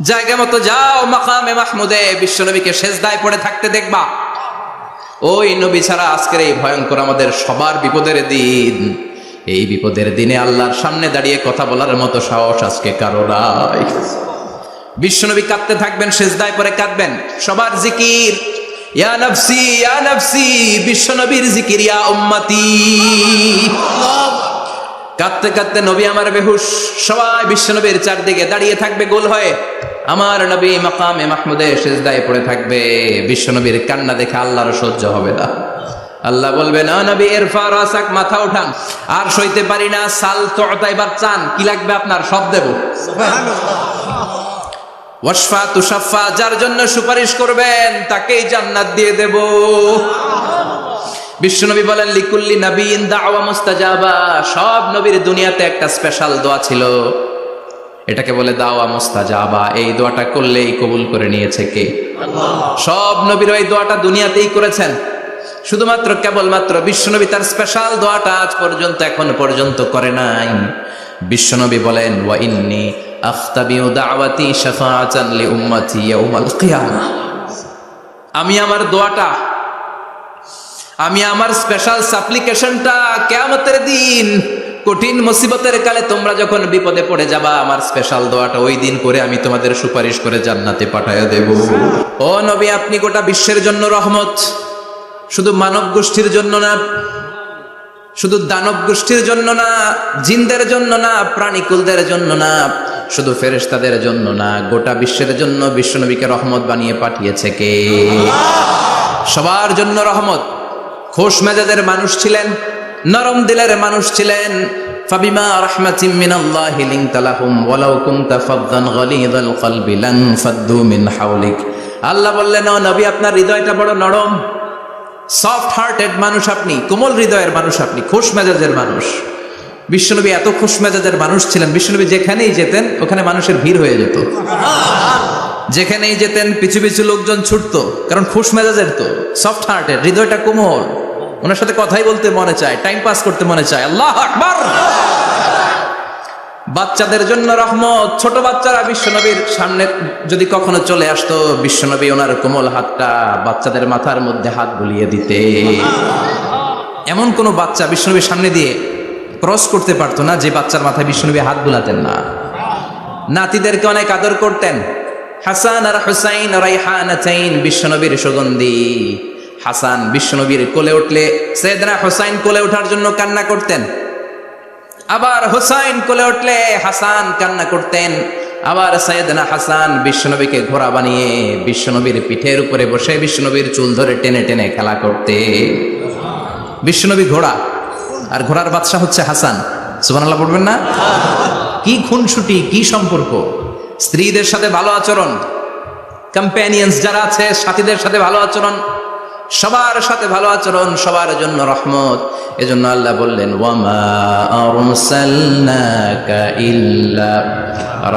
জায়গা মতো যাও মাকামে মাহমুদে, বিশ্বনবীকে সেজদায় পড়ে থাকতে দেখবা। ওই নবী ছাড়া আজকের এই ভয়ঙ্কর আমাদের সবার বিপদের দিন, এই বিপদের দিনে আল্লাহর সামনে দাঁড়িয়ে কথা বলার মতো সাহস আজকে কারো নাই। বিশ্বনবী কাঁদতে থাকবেন, সেজদায় পড়ে কাঁদবেন। সবার জিকির ইয়া নফসি ইয়া নফসি, বিশ্বনবীর জিকির ইয়া উম্মতি। কাঁদতে কাঁদতে নবী আমার বেহুশ, সবাই বিশ্বনবীর চারদিকে দাঁড়িয়ে থাকবে গোল হয়ে। আমার নবী মাকামে মাহমুদে সেজদায় পড়ে থাকবে। বিশ্বনবীর কান্না দেখে আল্লাহর সহ্য হবে না। আল্লাহ বলবে না নবী ইরফা রাসাক, মাথা উঠান, আর সইতে পারি না। সাল তুতা, এবার চান, কি লাগবে আপনার সব দেব। ওয়াশফা তুশাফা, যার জন্য সুপারিশ করবেন তাকেই জান্নাত দিয়ে দেব। বিশ্বনবী বলেন লিকুল্লি নবিয়্যিন দাওয়া মুস্তাজাবা, সব নবীর দুনিয়াতে একটা স্পেশাল দোয়া ছিল, এটাকে বলে দাওয়া মুস্তাজাবা। এই দোয়াটা করলেই কবুল করে নিয়েছে কে? আল্লাহ। সব নবীর এই দোয়াটা দুনিয়াতেই করেছেন, শুধুমাত্র কেবলমাত্র বিশ্বনবী তার স্পেশাল দোয়াটা আজ পর্যন্ত এখন পর্যন্ত করে নাই। বিশ্বনবী বলেন ওয়া ইন্নী আখতাবিউ দাওয়াতি শাফাআতান লি উম্মতি ইয়াউমাল কিয়ামাহ, আমি আমার দোয়াটা, আমি আমার স্পেশাল সাপ্লিকেশনটা কিয়ামতের দিন কঠিন মুসিবতের কালে তোমরা যখন বিপদে পড়ে যাবা, আমার স্পেশাল দোয়াটা ওই দিন করে আমি তোমাদের সুপারিশ করে জান্নাতে পাঠায়া দেব। ও নবী, আপনি গোটা বিশ্বের জন্য রহমত, শুধু মানব গোষ্ঠীর জন্য না, শুধু দানব গোষ্ঠীর জন্য না, জিনদের জন্য না, প্রাণীকুলদের জন্য না, শুধু ফেরেশতাদের জন্য না, গোটা বিশ্বের জন্য বিশ্বনবীকে রহমত বানিয়ে পাঠিয়েছে কে? সবার জন্য রহমত। খোশ মেজাজের মানুষ ছিলেন, নরম দিলের মানুষ ছিলেন। ফাবিমা রাহমাতিন মিনাল্লাহি লিনতা লাহুম ওয়ালাউ কুনতা ফাদদান গালিযাল কলবি লান ফাদ্দু মিন হাওলিক। আল্লাহ বললেন ও নবী, আপনার হৃদয়টা বড় নরম, সফট হার্টেড মানুষ আপনি, কোমল হৃদয়ের মানুষ আপনি, খোশ মেজাজের মানুষ। বিশ্বনবী এত খোশ মেজাজের মানুষ ছিলেন, বিশ্বনবী যেখানেই যেতেন ওখানে মানুষের ভিড় হয়ে যেত। যেখানেই যেতেন পিছু পিছু লোকজন ছুটতো, কারণ খোশ মেজাজের তো, সফট হার্টেড, হৃদয়টা কোমল, ওনার সাথে কথাই বলতে মনে চায়, টাইম পাস করতে মনে চায়। আল্লাহু আকবার। বাচ্চাদের জন্য রহমত, ছোট বাচ্চারা বিশ্বনবীর সামনে যদি কখনো চলে আসতো, বিশ্বনবী ওনার কোমল হাতটা বাচ্চাদের মাথার মধ্যে হাত বুলিয়ে দিতে। এমন কোন বাচ্চা বিশ্বনবীর সামনে দিয়ে ক্রস করতে পারতো না যে বাচ্চার মাথায় বিশ্বনবী হাত বুলাতেন না। নাতিদেরকে অনেক আদর করতেন। হাসান আর হুসাইন রাইহানাতাইন, বিশ্বনবীর সুগন্ধি। হাসান বিশ্বনবীর কোলে উঠলে সাইয়েদনা হুসাইন কোলে ওঠার জন্য কান্না করতেন, আবার হুসাইন কোলে উঠলে হাসান কান্না করতেন। আবার সাইয়েদনা হাসান বিশ্বনবীকে ঘোড়া বানিয়ে বিশ্বনবীর পিঠের উপরে বসে বিশ্বনবীর চুল ধরে টেনে টেনে খেলা করতে। বিশ্বনবী ঘোড়া, আর ঘোড়ার বাদশা হচ্ছে হাসান। সুবহানাল্লাহ পড়বেন না? কি খুনসুটি, কি সম্পর্ক! স্ত্রীদের সাথে ভালো আচরণ, কম্প্যানিয়ন্স যারা আছে সাথীদের সাথে ভালো আচরণ, সবার সাথে ভালো আচরণ, সবার জন্য রহমত। এজন্য আল্লাহ বললেন ওয়ামা আরসালনাকা ইল্লা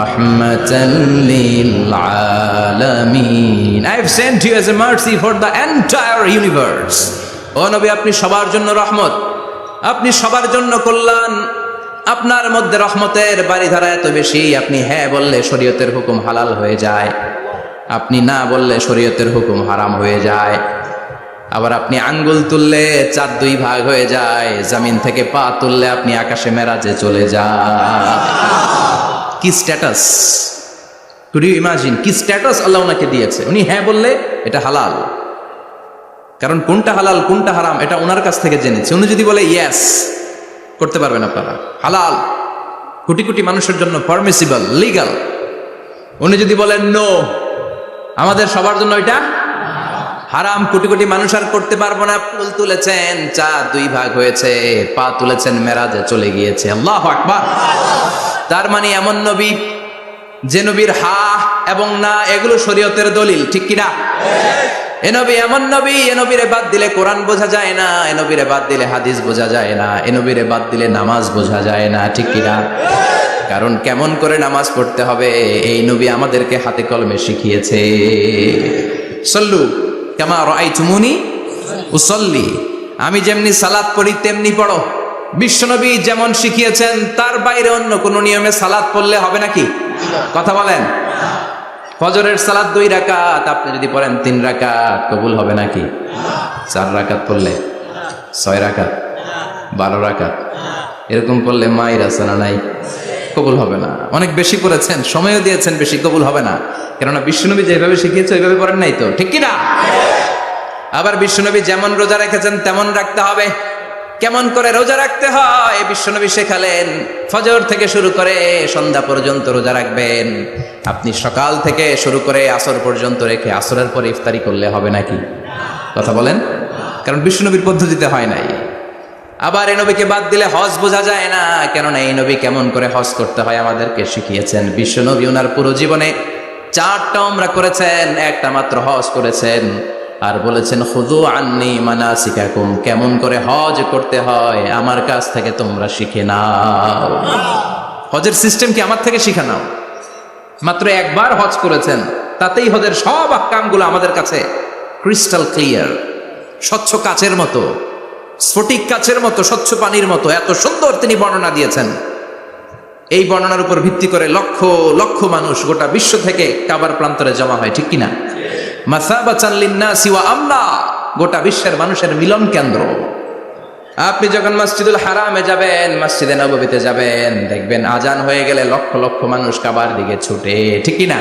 রাহমাতাল লিল আলামিন, I have sent you as a mercy for the entire universe. ও নবী, আপনি সবার জন্য রহমত, আপনি সবার জন্য কল্যাণ। আপনার মধ্যে রহমতের বাড়িধারা এত বেশি, আপনি হ্যাঁ বললে শরীয়তের হুকুম হালাল হয়ে যায়, আপনি না বললে শরীয়তের হুকুম হারাম হয়ে যায়। আবার আপনি আঙ্গুল তুললে 4-2 ভাগ হয়ে যায়, জমিন থেকে পা তুললে আপনি আকাশে মেরাজে চলে যান। কি স্ট্যাটাস! কুড ইউ ইমাজিন কি স্ট্যাটাস আল্লাহ ওনাকে দিয়েছে। উনি হ্যাঁ বললে এটা হালাল, কারণ কোনটা হালাল কোনটা হারাম এটা ওনার কাছ থেকে জেনেছে। উনি যদি বলে ইয়েস, করতে পারবেন আপনারা, হালাল, কোটি কোটি মানুষের জন্য পারমিসিবল, লিগাল। উনি যদি বলেন নো, আমাদের সবার জন্য এটা হারাম, কোটি কোটি মানুষ আর করতে পারবো না। ফুল তুলেছেন 4-2 ভাগ হয়েছে, পা তুলেছেন মেরাজে চলে গিয়েছে। আল্লাহু আকবার। তার মানে এমন নবী যে নবীর হা এবং না এগুলো শরীয়তের দলিল, ঠিক কিনা? এ নবী এমন নবী, এ নবীরে বাদ দিলে কোরআন বোঝা যায় না, এ নবীরে বাদ দিলে হাদিস বোঝা যায় না, এ নবীরে বাদ দিলে নামাজ বোঝা যায় না, ঠিক কিনা? কারণ কেমন করে নামাজ পড়তে হবে এই নবী আমাদেরকে হাতে কলমে শিখিয়েছে। সল্লু কামা রাআইতুমুনি উসাল্লি, আমি যেমনি সালাত পড়ি তেমনি পড়ো। বিশ্বনবী যেমন শিখিয়েছেন তার বাইরে অন্য কোন নিয়মে সালাত পড়লে হবে নাকি? কথা বলেন। ফজরের সালাত 2 রাকাত আপনি যদি পড়েন 3 রাকাত কবুল হবে নাকি? 4 রাকাত পড়লে 6 রাকাত 12 রাকাত এরকম পড়লে মায়ের আছে না নাই? কবুল হবে না। অনেক বেশি পড়েছেন, সময়ও দিয়েছেন বেশি, কবুল হবে না। কেননা বিশ্বনবী যেভাবে শিখিয়েছে ওইভাবে পড়েন নাই তো, ঠিক কিনা? আবার বিশ্বনবী যেমন রোজা রেখেছেন তেমন রাখতে হবে। কেমন করে রোজা রাখতে হয় বিশ্বনবী শেখালেন। ফজর থেকে শুরু করে সন্ধ্যা পর্যন্ত রোজা রাখবেন। আপনি সকাল থেকে শুরু করে আসর পর্যন্ত রেখে আসরের পরে ইফতারি করলে হবে নাকি? কথা বলেন। কারণ বিশ্বনবীর পদ্ধতিতে হয় নাই। আবার এই নবীকে বাদ দিলে হজ বোঝা যায় না, কেননা এই নবী কেমন করে হজ করতে হয় আমাদেরকে শিখিয়েছেন। বিশ্বনবী ওনার পুরো জীবনে 4টা উমরা করেছেন, একটা মাত্র হজ করেছেন। আর বলেছেন খুযু আন্নী মানাসিকাকুম, কেমন করে হজ করতে হয় আমার কাছ থেকে তোমরা শিখে নাও। হজের সিস্টেম কি আমার থেকে শিখে নাও। মাত্র একবার হজ করেছেন, তাতেই হজের সব আহকামগুলো আমাদের কাছে ক্রিস্টাল ক্লিয়ার, স্বচ্ছ কাচের মতো, স্ফটিক কাচের মতো, স্বচ্ছ পানির মতো এত সুন্দর তিনি বর্ণনা দিয়েছেন। এই বর্ণনার উপর ভিত্তি করে লক্ষ লক্ষ মানুষ গোটা বিশ্ব থেকে কাবার প্রান্তরে জমা হয়, ঠিক কিনা? মাসাবাতান লিন্নাসি ওয়া আমনা, গোটা বিশ্বের মানুষের মিলন কেন্দ্র। আপনি যখন মসজিদুল হারামে যাবেন, মসজিদে নববীতে যাবেন, দেখবেন আজান হয়ে গেলে লক্ষ লক্ষ মানুষ কাবার দিকে ছুটে, ঠিক কিনা?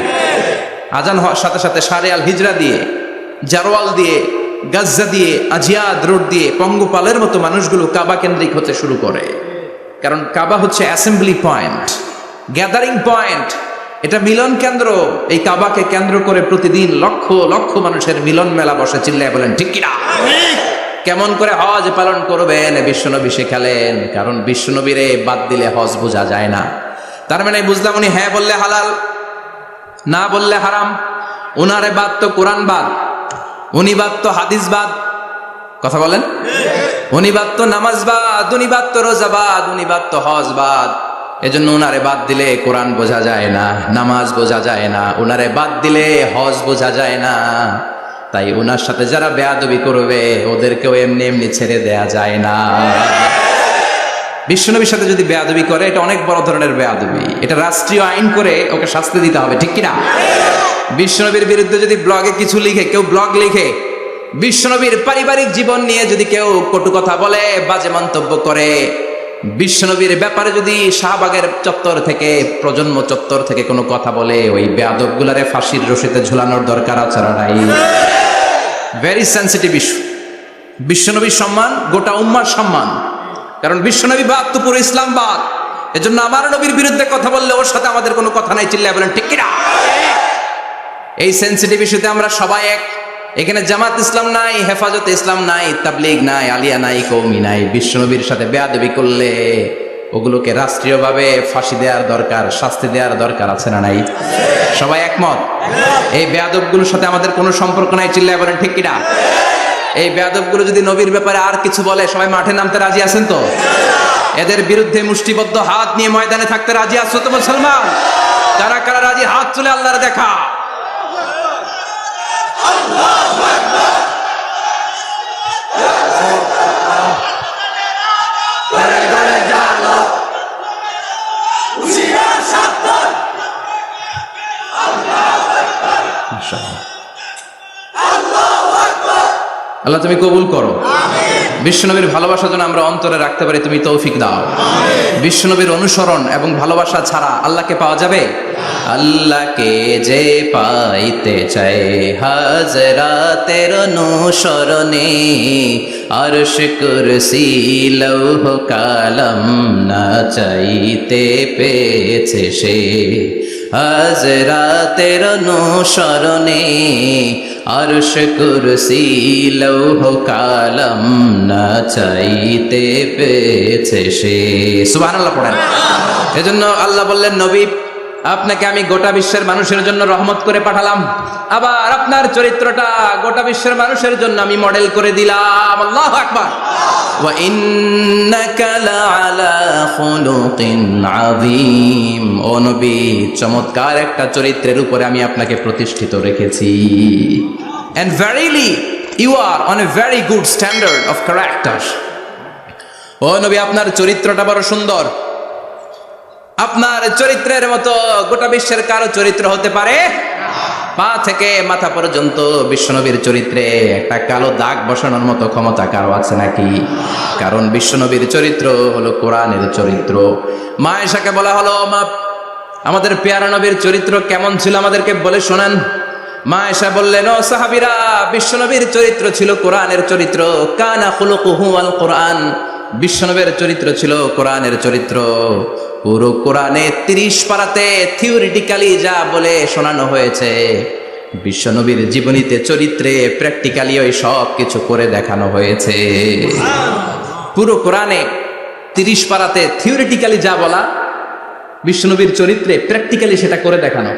আজান হওয়ার সাথে সাথে শারে আল হিজরা দিয়ে, জারওয়াল দিয়ে, গাজ্জা দিয়ে, আজিয়াদ রোড দিয়ে পঙ্গপালের মতো মানুষগুলো কাবা কেন্দ্রিক হতে শুরু করে। কারণ কাবা হচ্ছে অ্যাসেম্বলি পয়েন্ট, গ্যাদারিং পয়েন্ট, এটা মিলন কেন্দ্র। এই কাবাকে কেন্দ্র করে প্রতিদিন লক্ষ লক্ষ মানুষের মিলন মেলা বসে। চিল্লায় বলেন ঠিক কিনা? কেমন করে হজ পালন করবেন বিশ্বনবী শেখালেন। কারণ বিশ্বনবীরে বাদ দিলে হজ বোঝা যায় না। তার মানে বুঝলাম উনি হ্যাঁ বললে হালাল, না বললে হারাম। উনারে বাদ তো কোরআন বাদ, উনি বাদ তো হাদিস বাদ। কথা বলেন। উনি বাদ তো নামাজ বাদ, উনি বাদ তো রোজা বাদ, উনি বাদ তো হজ বাদ। এজন্য উনারে বাদ দিলে কোরআন বোঝা যায় না, নামাজ বোঝা যায় না, উনারে বাদ দিলে হজ বোঝা যায় না। তাই উনার সাথে যারা বেয়াদবি করবে ওদেরকেও এমনি এমনি ছেড়ে দেয়া যায় না। বিশ্বনবীর সাথে যদি বেয়াদবি করে এটা অনেক বড় ধরনের বেয়াদবি, এটা রাষ্ট্রীয় আইন করে ওকে শাস্তি দিতে হবে, ঠিক কিনা? বিশ্বনবীর বিরুদ্ধে যদি ব্লগে কিছু লিখে, কেউ ব্লগ লিখে, বিশ্বনবীর পারিবারিক জীবন নিয়ে যদি কেউ কটু কথা বলে, বাজে মন্তব্য করে, বিশ্বনবীর ব্যাপারে যদি শাহবাগের চত্বর থেকে, প্রজন্ম চত্বর থেকে কোনো কথা বলে, ওই বেয়াদব গুলারে ফাঁসির রশিতে ঝুলানোর দরকার আছে না নাই? Very sensitive issue. বিশ্বনবীর সম্মান গোটা উম্মার সম্মান। কারণ বিশ্বনবী বাদ তো পুরো ইসলাম বাদ। এজন্য আমার নবীর বিরুদ্ধে কথা বললে ওর সাথে আমাদের কোনো কথা নাই। চিল্লায় বলেন ঠিক কিনা? এই সেন্সিটিভ ইস্যুতে আমরা সবাই এক। এখানে জামাত ইসলাম নাই, হেফাজত ইসলাম নাই, তাবলীগ নাই, আলিয়া নাই, কওমি নাই। বিশ্বনবীর সাথে বেয়াদবি করলে ওগুলোকে রাষ্ট্রীয়ভাবে ফাঁসি দেওয়ার দরকার, শাস্তি দেওয়ার দরকার আছে না নাই? সবাই একমত? এই বেয়াদবগুলোর সাথে আমাদের কোনো সম্পর্ক নাই। চিল্লায় বলেন ঠিক কিনা? এই বেয়াদবগুলো যদি নবীর ব্যাপারে আর কিছু বলে সবাই মাঠে নামতে রাজি আছেন তো? এদের বিরুদ্ধে মুষ্টিবদ্ধ হাত নিয়ে ময়দানে থাকতে রাজি আছো তো মুসলমান? কারা কারা রাজি হাত তুলে আল্লাহর দেখা। আল্লাহ তুমি কবুল করো। বিশ্বনবীর ভালোবাসা যেন আমরা অন্তরে রাখতে পারি, তুমি তৌফিক দাও। বিশ্বনবীর অনুসরণ এবং ভালোবাসা ছাড়া আল্লাহকে পাওয়া যাবে? আল্লাহকে যে পাইতে চায় হাজরাতের অনুসরণে, আরশ কুরসি লৌহ কালাম না চাইতে পেয়েছে সে। হাজরাতের অনুসরণে আরশ কুরসি লৌহ কালাম না চাইতে পেয়েছে সে। সুবহানাল্লাহ পড়েন। এজন্য আল্লাহ বললেন, নবী আপনাকে আমি গোটা বিশ্বের মানুষের জন্য রহমত করে পাঠালাম। আবার আপনার চরিত্রটা গোটা বিশ্বের মানুষের জন্য আমি মডেল করে দিলাম। আল্লাহু আকবার। ওয়া ইন্নাকা লাআলা খুলুকিন আযীম। ও নবী, চমৎকার একটা চরিত্রের উপরে আমি আপনাকে প্রতিষ্ঠিত রেখেছি। And verily you are on a very good standard of character. ও নবী, আপনার চরিত্রটা বড় সুন্দর। আপনার চরিত্রের মতো গোটা বিশ্বের কারো চরিত্র হতে পারে? পা থেকে মাথা পর্যন্ত বিশ্বনবীর চরিত্রে একটা কালো দাগ বসানোর মতো ক্ষমতা কারো আছে নাকি? কারণ বিশ্বনবীর চরিত্র হলো কোরআনের চরিত্র। মা আয়েশাকে বলা হলো, মা আমাদের পেয়ারা নবীর চরিত্র কেমন ছিল আমাদেরকে বলে শোনান। মা আয়েশা বললেন, ও সাহাবীরা, বিশ্বনবীর চরিত্র ছিল কোরআনের চরিত্র। কানা খুলুকুহু আল কোরআন, বিশ্বনবীর চরিত্র ছিল কোরআনের চরিত্র। পুরো কোরআনে 30 পারাতে থিওরিটিক্যালি যা বলে শোনানো হয়েছে, বিশ্বনবীর জীবনীতে চরিত্রে প্র্যাকটিক্যালি ওই সব কিছু করে দেখানো হয়েছে। পুরো কোরআনে 30 পারাতে থিওরিটিক্যালি যা বলা, বিশ্বনবীর চরিত্রে প্র্যাকটিক্যালি সেটা করে দেখানো।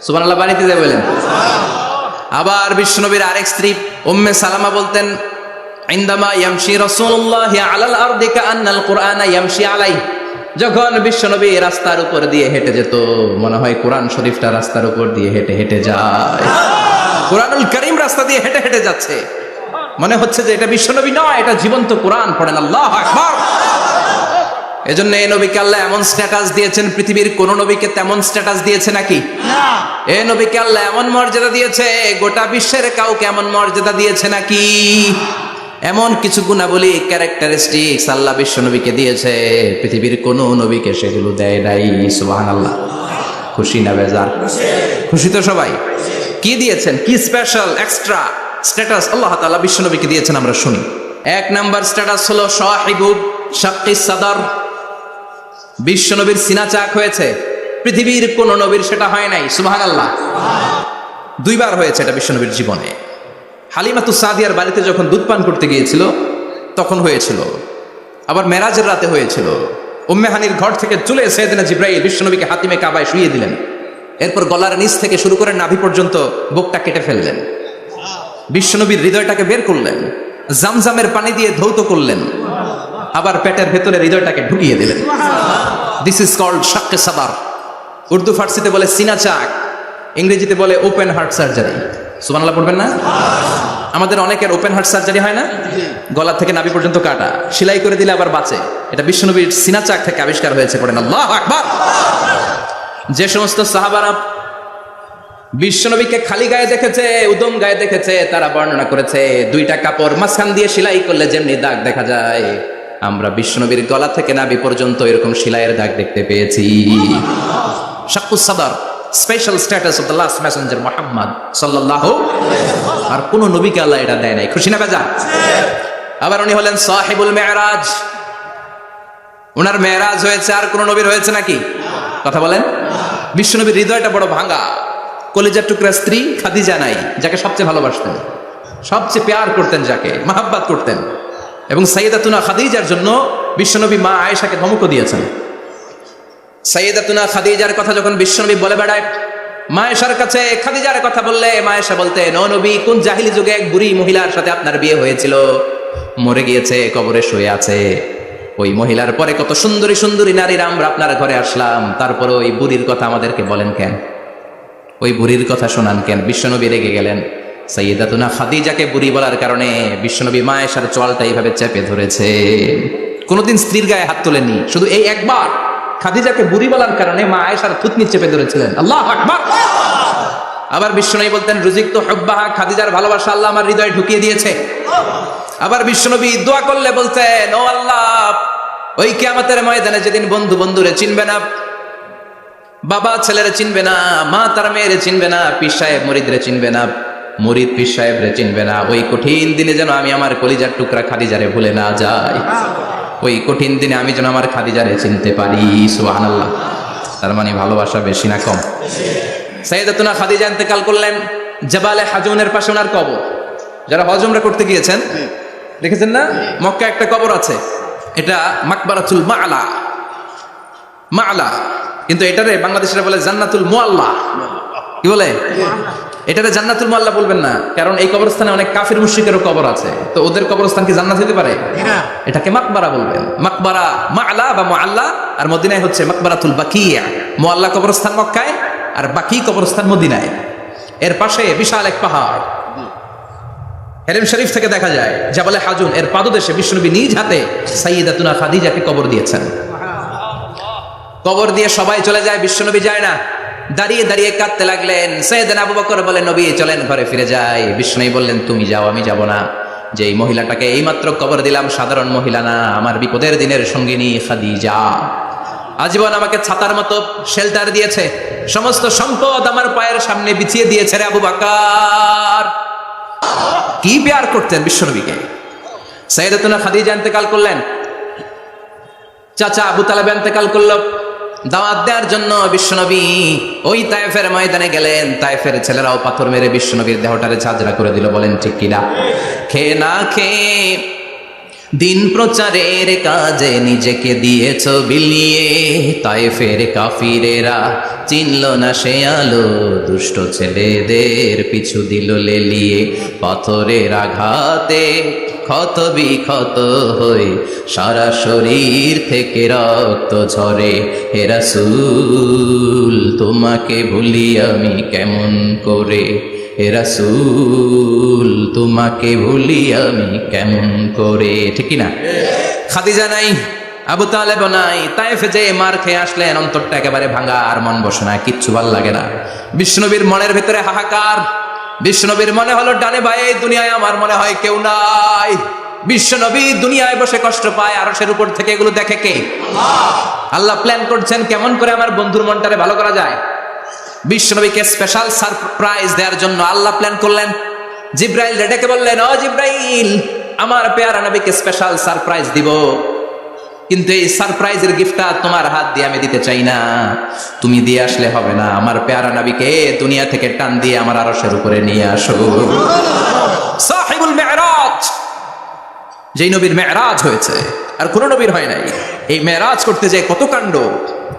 সুবহানাল্লাহ, বাড়িতে যা বলেন। আবার বিশ্বনবীর আরেক স্ত্রী উম্মে সালামা বলতেন, ইনদামা ইয়ামশি রাসূলুল্লাহ আলাল আরদি কাআন্নাল কুরআনা ইয়ামশি আলাইহি, যখন বিশ্বনবী রাস্তার উপর দিয়ে হেঁটে যেত, মনে হয় কোরআন শরীফটা রাস্তার উপর দিয়ে হেঁটে হেঁটে যায়। কোরআনুল কারীম রাস্তা দিয়ে হেঁটে হেঁটে যাচ্ছে, মনে হচ্ছে যে এটা বিশ্বনবী নয়, এটা জীবন্ত কোরআন। পড়েন আল্লাহু আকবার। এজন্য এই নবীকে আল্লাহ এমন স্ট্যাটাস দিয়েছেন, পৃথিবীর কোন নবীকে তেমন স্ট্যাটাস দিয়েছে নাকি? এই নবীকে আল্লাহ এমন মর্যাদা দিয়েছে, গোটা বিশ্বের কাউকে এমন মর্যাদা দিয়েছে নাকি? এমন কিছু গুণাবলী, ক্যারেক্টারিস্টিক্স আল্লাহ বিশ্বনবীকে দিয়েছে, পৃথিবীর কোন নবীকে সেগুলো দেয় নাই। সুবহানাল্লাহ। খুশি না বেজার? খুশি তো সবাই। কি দিয়েছেন, কি স্পেশাল এক্সট্রা স্ট্যাটাস আল্লাহ তাআলা বিশ্বনবীকে দিয়েছেন আমরা শুনি। এক নাম্বার স্ট্যাটাস হলো সাহিবু শাক্কিস সাদর। বিশ্বনবীর সিনা চাক হয়েছে, পৃথিবীর কোন নবীর সেটা হয় নাই। সুবহানাল্লাহ। 2 বার হয়েছে এটা বিশ্বনবীর জীবনে। হালিমাতু সাদিয়ার বাড়িতে যখন দুধ পান করতে গিয়েছিল তখন হয়েছিল, আবার মেরাজের রাতে হয়েছিল। উম্মে হানির ঘর থেকে চলে সাইয়েদনা জিবরাইল বিশ্বনবীকে হাতিমে কাবায় শুইয়ে দিলেন, এরপর গলার নিচ থেকে শুরু করে নাভি পর্যন্ত বুকটা কেটে ফেললেন, বিশ্বনবীর হৃদয়টাকে বের করলেন, জামজামের পানি দিয়ে ধৌত করলেন, আবার পেটের ভেতরে হৃদয়টাকে ঢুকিয়ে দিলেন। দিস ইজ কল্ড শাক্কে সাদার। উর্দু ফার্সিতে বলে সিনা চাক, ইংরেজিতে বলে ওপেন হার্ট সার্জারি। সুবহানাল্লাহ পড়বেন না? আমাদের অনেকের ওপেন হার্ট সার্জারি হয় না, গলা থেকে নাভি পর্যন্ত কাটা, সেলাই করে দিলে আবার বাঁচে। এটা বিশ্বনবীর সিনা চাক থেকে আবিষ্কার হয়েছে। পড়েন আল্লাহু আকবার। যে সমস্ত সাহাবারা বিশ্বনবীকে খালি গায়ে দেখেছে, উদম গায়ে দেখেছে, তারা বর্ণনা করেছে 2টা কাপড় মাঝখান দিয়ে সেলাই করলে যেমনি দাগ দেখা যায়, আমরা বিশ্বনবীর গলা থেকে নাভি পর্যন্ত এরকম সেলাইয়ের দাগ দেখতে পেয়েছি। শাক্কুস সাদর, special status of the last Messenger Muhammad সাল্লাল্লাহু। আর কোন নবীকে আল্লাহ এটা দেয় নাই। খুশি না বেজার? আবার উনি হলেন সাহিবুল মেরাজ। ওনার মেরাজ হয়েছে, আর কোন নবীর হয়েছে নাকি? কথা বলেন। বিশ্বনবীর হৃদয়টা বড় ভাঙা, কলিজার টুকরা স্ত্রী খাদিজা নাই, যাকে সবচেয়ে ভালোবাসতেন, সবচেয়ে প্যার করতেন, যাকে মাহাব্বাত করতেন। এবং সাইয়েদাতুনা খাদিজার জন্য বিশ্বনবী মা আয়েশাকে ধমকও দিয়েছেন। সাইয়েদাতুনা খাদিজার কথা যখন বিশ্বনবী বলে বেড়ায় মা আয়েশার কাছে, খাদিজার কথা বললে মা আয়েশা বলতেন, ও নবী, কোন জাহিলি যুগে এক বুড়ি মহিলার সাথে আপনার বিয়ে হয়েছিল, মরে গিয়েছে, কবরে শুয়ে আছে। ওই মহিলার পরে কত সুন্দরী সুন্দরী নারীরা আমরা আপনার ঘরে আসলাম, তারপরে ওই বুড়ির কথা আমাদেরকে বলেন কেন? ওই বুড়ির কথা শোনান কেন? বিশ্বনবী রেগে গেলেন। সাইয়েদাতুনা খাদিজাকে বুড়ি বলার কারণে বিশ্বনবী মা আয়েশার চোয়ালটা এইভাবে চেপে ধরেছে। কোনোদিন স্ত্রীর গায়ে হাত তোলেননি, শুধু এই একবার খাদিজাকে বুড়ি বলার কারণে মা আয়েশার থুতনি চেপে ধরেছিলেন। আল্লাহু আকবার। আবার বিশ্বনবী বলতেন, রুজিকতু হুব্বাহা, খাদিজার ভালোবাসা আল্লাহ আমার হৃদয়ে ঢুকিয়ে দিয়েছে। আবার বিশ্বনবী দোয়া করলে বলতেন, ও আল্লাহ, ওই কিয়ামতের ময়দানে যেদিন বন্ধু বন্ধুরে চিনবে না, বাবা ছেলেরে চিনবে না, মা তার মেয়েরে চিনবে না, পীর সাহেব মুরিদরে চিনবে না, মুরিদ পীর সাহেবরে চিনবে না, ওই কঠিন দিনে যেন আমি আমার কলিজার টুকরা খাদিজারে ভুলে না যাই। ওই কঠিন দিনে আমি যেন আমার খাদিজারে চিনতে পারি। সুবহানাল্লাহ। তার মানে ভালোবাসা বেশি না কম? সাইয়েদাতুনা খাদিজা ইন্তেকাল করলেন, জাবালে হাজুনের পাশে ওনার কবর। যারা হজ উমরা করতে গিয়েছেন দেখেছেন না, মক্কা একটা কবর আছে, এটা মাকবারাতুল মা'লা। মা'লা, কিন্তু এটারে বাংলাদেশিরা বলে জান্নাতুল মুআল্লা। কি বলে? এটারে জান্নাতুল মুআল্লা বলবেন না, কারণ এই কবরস্থানে অনেক কাফির মুশরিকেরও কবর আছে, তো ওদের কবরস্থান কি জান্নাত হতে পারে? এটাকে মাকবারা বলবেন। মাকবারা মা'লা বা মুআল্লা, আর মদিনায় হচ্ছে মাকবারাতুল বাকিয়া। মুআল্লা কবরস্থান মক্কায়, আর বাকি কবরস্থান মদিনায়। এর পাশে বিশাল এক পাহাড়, হেরেম শরীফ থেকে দেখা যায় জাবালে হাজুন, এর পাদদেশে বিশ্বনবী নিজ হাতে সাইয়েদাতুনা খাদিজাকে কবর দিয়েছেন। কবর দিয়ে সবাই চলে যায়, বিশ্বনবী যায় না। দাঁড়িয়ে দাঁড়িয়ে কাঁদতে লাগলেন। সাইয়েদনা আবু বকর বলেন, নবী চলেন ঘরে ফিরে যাই। বিশ্বনবী বললেন, তুমি যাও, আমি যাব না। যে এই মহিলাটাকে এইমাত্র কবর দিলাম, সাধারণ মহিলা না, আমার বিপদের দিনের সঙ্গিনী খাদিজা। আজীবন আমাকে ছাতার মতো শেল্টার দিয়েছে, সমস্ত সম্পদ আমার পায়ের সামনে বিছিয়ে দিয়েছে রে আবু বকর। কি প্যার করতেন বিশ্বনবীকে। সাইয়েদাতুনা খাদিজা ইন্তেকাল করলেন, চাচা আবু তালেব ইন্তেকাল করলো। দাওয়াত দেওয়ার জন্য বিশ্বনবী ওই তায়েফের ময়দানে গেলেন। তায়েফের ছেলেরাও পাথর মেরে বিশ্বনবীর দেহটারে ঝাঁঝরা করে দিল। বলেন ঠিক কিনা? খেয়ে না খেয়ে দিন প্রচারের কাজে নিজেকে দিয়েছ বিলিয়ে, তায়েফের কাফিরেরা চিনল না সে আলো, দুষ্ট ছেলেদের পিছু দিল লেলিয়ে। পাথরের আঘাতে ক্ষত বিক্ষত হয়ে সারা শরীর থেকে রক্ত ঝরে। হে রাসূল তোমাকে ভুলি আমি কেমন করে, হে রাসূল তোমাকে ভুলি আমি কেমন করে। ঠিক না? খাদিজা নাই, আবু তালেব নাই, তায়েফে যে মার খেয়ে আসলেন, অন্তরটা একেবারে ভাঙা, আর মন বসে না, কিচ্ছু ভাল লাগে না। বিষ্ণুনবীর মনের ভিতরে হাহাকার। বিষ্ণুনবীর মনে হলো ডানে বায়ে দুনিয়ায় আমার মনে হয় কেউ নাই। বিশ্বনবী দুনিয়ায় বসে কষ্ট পায়, আরশের উপর থেকে এগুলো দেখে কে? আল্লাহ প্ল্যান করছেন কেমন করে আমার বন্ধুর মনটারে ভালো করা যায়। বিশ্বনবীকে স্পেশাল সারপ্রাইজ দেওয়ার জন্য আল্লাহ প্ল্যান করলেন। জিব্রাইল ডেকে বললেন, ও জিব্রাইল, আমার পেয়ারা নবীকে স্পেশাল সারপ্রাইজ দিব, কিন্তু এই সারপ্রাইজের গিফটটা তোমার হাত দিয়ে আমি দিতে চাই না, তুমি দিয়ে আসলে হবে না। আমার পেয়ারা নবীকে দুনিয়া থেকে টান দিয়ে আমার আরশের উপরে নিয়ে আসো। সাহিবুল মেরাজ, যেই নবীর মেরাজ হয়েছে আর কোন নবীর হয় নাই। এই মেরাজ করতে যে কত কাণ্ড,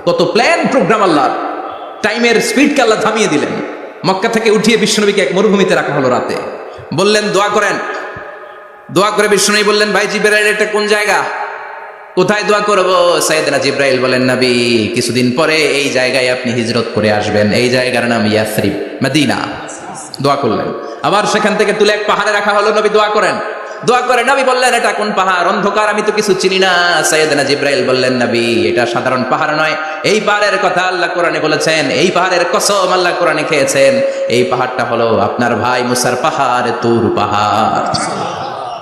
কত প্ল্যান প্রোগ্রাম আল্লাহর। টাইমের স্পিডকে আল্লাহ থামিয়ে দিলেন। মক্কা থেকে উঠিয়ে বিশ্বনবীকে এক মরুভূমিতে রাখা হলো রাতে। বললেন দোয়া করেন। দোয়া করে বিশ্বনবী বললেন, ভাই জিবরাইল, এটা কোন জায়গা, কোথায় দোয়া করব? সাইয়েদনা জিবরাইল বলেন, নবী কিছুদিন পরে এই জায়গায় আপনি হিজরত করে আসবেন, এই জায়গার নাম ইয়াসরিব, মদিনা। দোয়া করলেন। আবার সেখান থেকে তুলে এক পাহাড়ে রাখা হলো, নবী দোয়া করেন। দোয়া করে নবী বললেন, এটা কোন পাহাড়? অন্ধকার, আমি তো কিছু চিনি না। সাইয়েদনা জিবরাইল বললেন, নবী এটা সাধারণ পাহাড় নয়, এই পাহাড়ের কথা আল্লাহ কোরআনে বলেছেন, এই পাহাড়ের কসম আল্লাহ কোরআনে খেয়েছেন। এই পাহাড়টা হলো আপনার ভাই মুসার পাহাড়, তুর পাহাড়।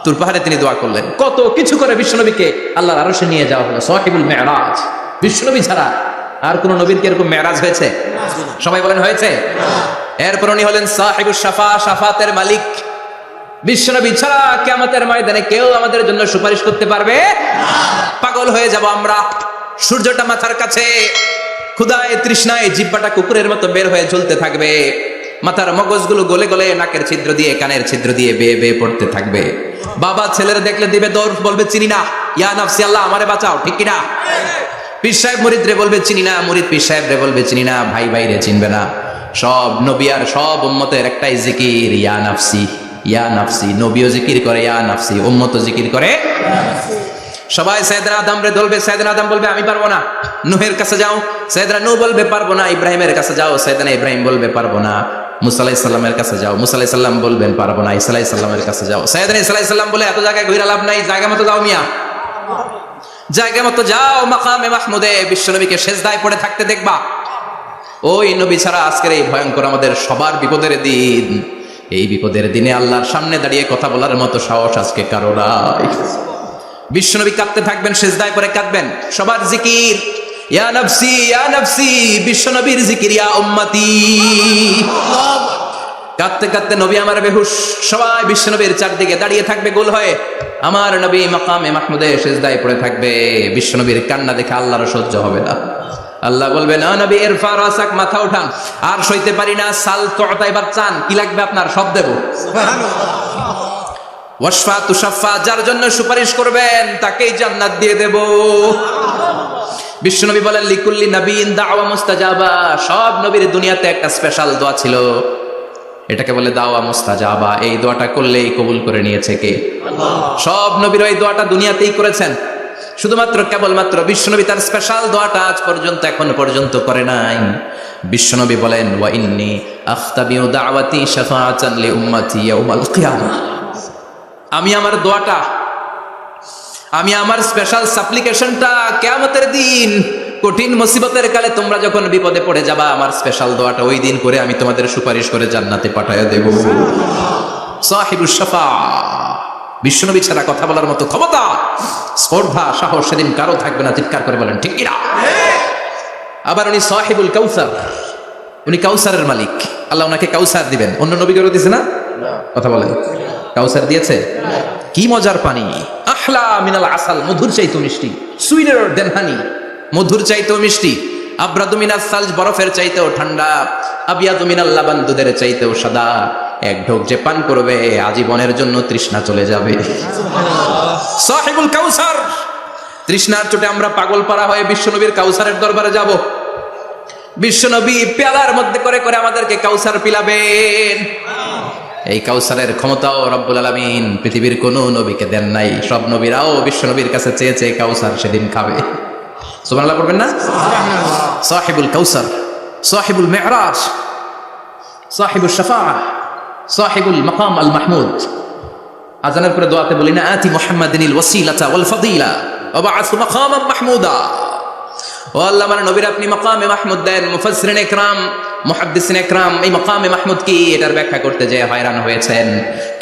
তুর পাহাড়ে তিনি দোয়া করলেন। কত কিছু করে বিশ্বনবীকে আল্লাহর আরশে নিয়ে যাওয়া হলো। সাহিবুল মেরাজ। বিশ্বনবী ছাড়া আর কোন নবীর কি এরকম মেরাজ হয়েছে? সবাই বলেন হয়েছে। এরপর উনি হলেন সাহিবুস শাফা, শাফাতের মালিক। বিশ্বনবী ছাড়া কিয়ামতের ময়দানে কেউ আমাদের জন্য সুপারিশ করতে পারবে না। পাগল হয়ে যাব আমরা। সূর্যটা মাথার কাছে, ক্ষুধায় তৃষ্ণায় জিহ্বাটা কুকুরের মতো বের হয়ে ঝুলতে থাকবে। মাথার মগজগুলো গলে গলে নাকের ছিদ্র দিয়ে, কানের ছিদ্র দিয়ে বেয়ে বেয়ে পড়তে থাকবে। বাবা ছেলেরা দেখলে দিবে দৌড়, বলবে চিনি না, ইয়া নাফসি, আল্লাহ আমারে বাঁচাও। ঠিক কিনা? পীর সাহেব মুরিদ রে বলবে চিনি না, মুরিদ পীর সাহেব রে বলবে চিনি না, ভাই ভাই রে চিনবে না। সব নবী আর সব উম্মতের একটাই জিকির, ইয়া নাফসি, ইয়া নাফসি। নবীও জিকির করে ইয়া নাফসি, উম্মতও জিকির করে ইয়া নাফসি। সবাই সাইয়েদনা আদম রে ধরবে, সাইয়েদনা আদম বলবে আমি পারবো না। নূহের কাছে যাও, সাইয়েদনা নূহ বলবে পারবো না। ইব্রাহিমের কাছে যাও, সাইয়েদনা ইব্রাহিম বলবে পারবো না। মুসা আলাইহিস সালামের কাছে যাও, মুসা আলাইহিস সালাম বলবেন পারবো না। ঈসা আলাইহিস সালামের কাছে যাও, সাইয়েদনা ঈসা আলাইহিস সালাম বলে এত জায়গায় ঘুরে লাভ নাই, জায়গা মতো যাও মিয়া, জায়গা মতো যাও মাকামে মাহমুদে। বিশ্বনবীকে সেজদায় পড়ে থাকতে দেখবা। ওই নবী ছাড়া আজকের এই ভয়ঙ্কর আমাদের সবার বিপদের দিন। এই বিপদের দিনে আল্লাহর সামনে দাঁড়িয়ে কথা বলার মতো সাহস আজকে কারো নাই। বিশ্বনবী কাঁদতে থাকবেন, সেজদায় পড়ে কাঁদবেন। সবার জিকির ইয়া নাফসি, ইয়া নাফসি। বিশ্বনবীর জিকির ইয়া উম্মতি। কাঁদতে কাঁদতে নবী আমার বেহুশ। সবাই বিশ্বনবীর চারদিকে দাঁড়িয়ে থাকবে গোল হয়ে। আমার নবী মাকামে মাহমুদে সেজদায় পড়ে থাকবে। বিশ্বনবীর কান্না দেখে আল্লাহর সহ্য হবে না। আল্লাহ বলবে, না নবী ইরফা রাসাক, মাথা উঠান, আর সইতে পারি না। সাল তুতা, এবার চান, কি লাগবে আপনার? সব দেব। ওয়াশফা তুশাফা, যার জন্য সুপারিশ করবেন তাকেই জান্নাত দিয়ে দেব। বিশ্বনবী বলেন, লিকুল্লি নবিয়্যিন দাওয়া মুস্তাজাবা। সব নবীর দুনিয়াতে একটা স্পেশাল দোয়া ছিল, এটাকে বলে দাওয়া মুস্তাজাবা। এই দোয়াটা করলেই কবুল করে নিয়েছে কে? আল্লাহ। সব নবীর এই দোয়াটা দুনিয়াতেই করেছেন, শুধুমাত্র কেবলমাত্র বিশ্বনবী তার স্পেশাল দোয়াটা আজ পর্যন্ত, এখন পর্যন্ত করে নাই। বিশ্বনবী বলেন, ওয়া ইন্নী আখতাবিউ দাওয়াতি শাফাআতান লি উম্মতি ইয়াউমাল কিয়ামাহ। আমি আমার দোয়াটা, আমি আমার স্পেশাল সাপ্লিকেশনটা কিয়ামতের দিন কঠিন মুসিবতের কালে তোমরা যখন বিপদে পড়ে যাবা, আমার স্পেশাল দোয়াটা ওই দিন করে আমি তোমাদের সুপারিশ করে জান্নাতে পাঠাইয়া দেব। সাহিবুস শাফা, বিশ্বনবী ছাড়া কথা বলার মতো ক্ষমতা, স্পর্ধা, সাহস সেদিন কারো থাকবে না। চিৎকার করে বলেন ঠিক কিনা? আবার উনি সাহিবুল কাউসার, উনি কাউসারের মালিক। আল্লাহ ওনাকে কাউসার দিবেন। অন্য নবীদেরও দিয়েছে না? কথা বলেন, কাউসার দিয়েছে। কি মজার পানি, আহলা মিনাল আসাল, মধুর চাইতো মিষ্টি, সুইটার দেন হানি, মধুর চাইতো মিষ্টি। আব্রাদু মিনাস সালজ, বরফের চাইতেও ঠান্ডা। আবিয়াদু মিনাল লাবান, দুধের চাইতেও সাদা। এক ঢোক যে পান করবে আজীবনের জন্য তৃষ্ণা চলে যাবে। সাহিবুল কাউসার, তৃষ্ণার চোটে আমরা পাগল পারা হয়ে বিশ্বনবীর কাউসারের দরবারে যাব। বিশ্বনবী পেয়ালার মধ্যে করে করে আমাদেরকে কাউসার পিলাবেন। এই কাউসারের ক্ষমতাও রব্বুল আলামিন পৃথিবীর কোন নবীকে দেন নাই। সব নবীরাও বিশ্বনবীর কাছে চেয়েছে কাউসার সেদিন খাবে। সুবহানাল্লাহ পড়বেন না? সাহিবুল কাউসার, সাহিবুল মিরাজ, সাহিবুল শাফাআহ, সাহিবুল মাকাম আল মাহমুদ। আজানের পরে দোয়াতে বলি না, আতি মুহাম্মাদিনিল ওয়াসিলাতা ওয়াল ফাদিলা ওয়া বা'আথ মাকামান মাহমুদা। ও আল্লাহ, আমার নবীর আপনি মাকামে মাহমুদ দেন। মুফাসসিরিন ইকরাম, মুহাদ্দিসিন ইকরাম এই মাকামে মাহমুদ কি এটার ব্যাখ্যা করতে যে হয়রান হয়েছেন।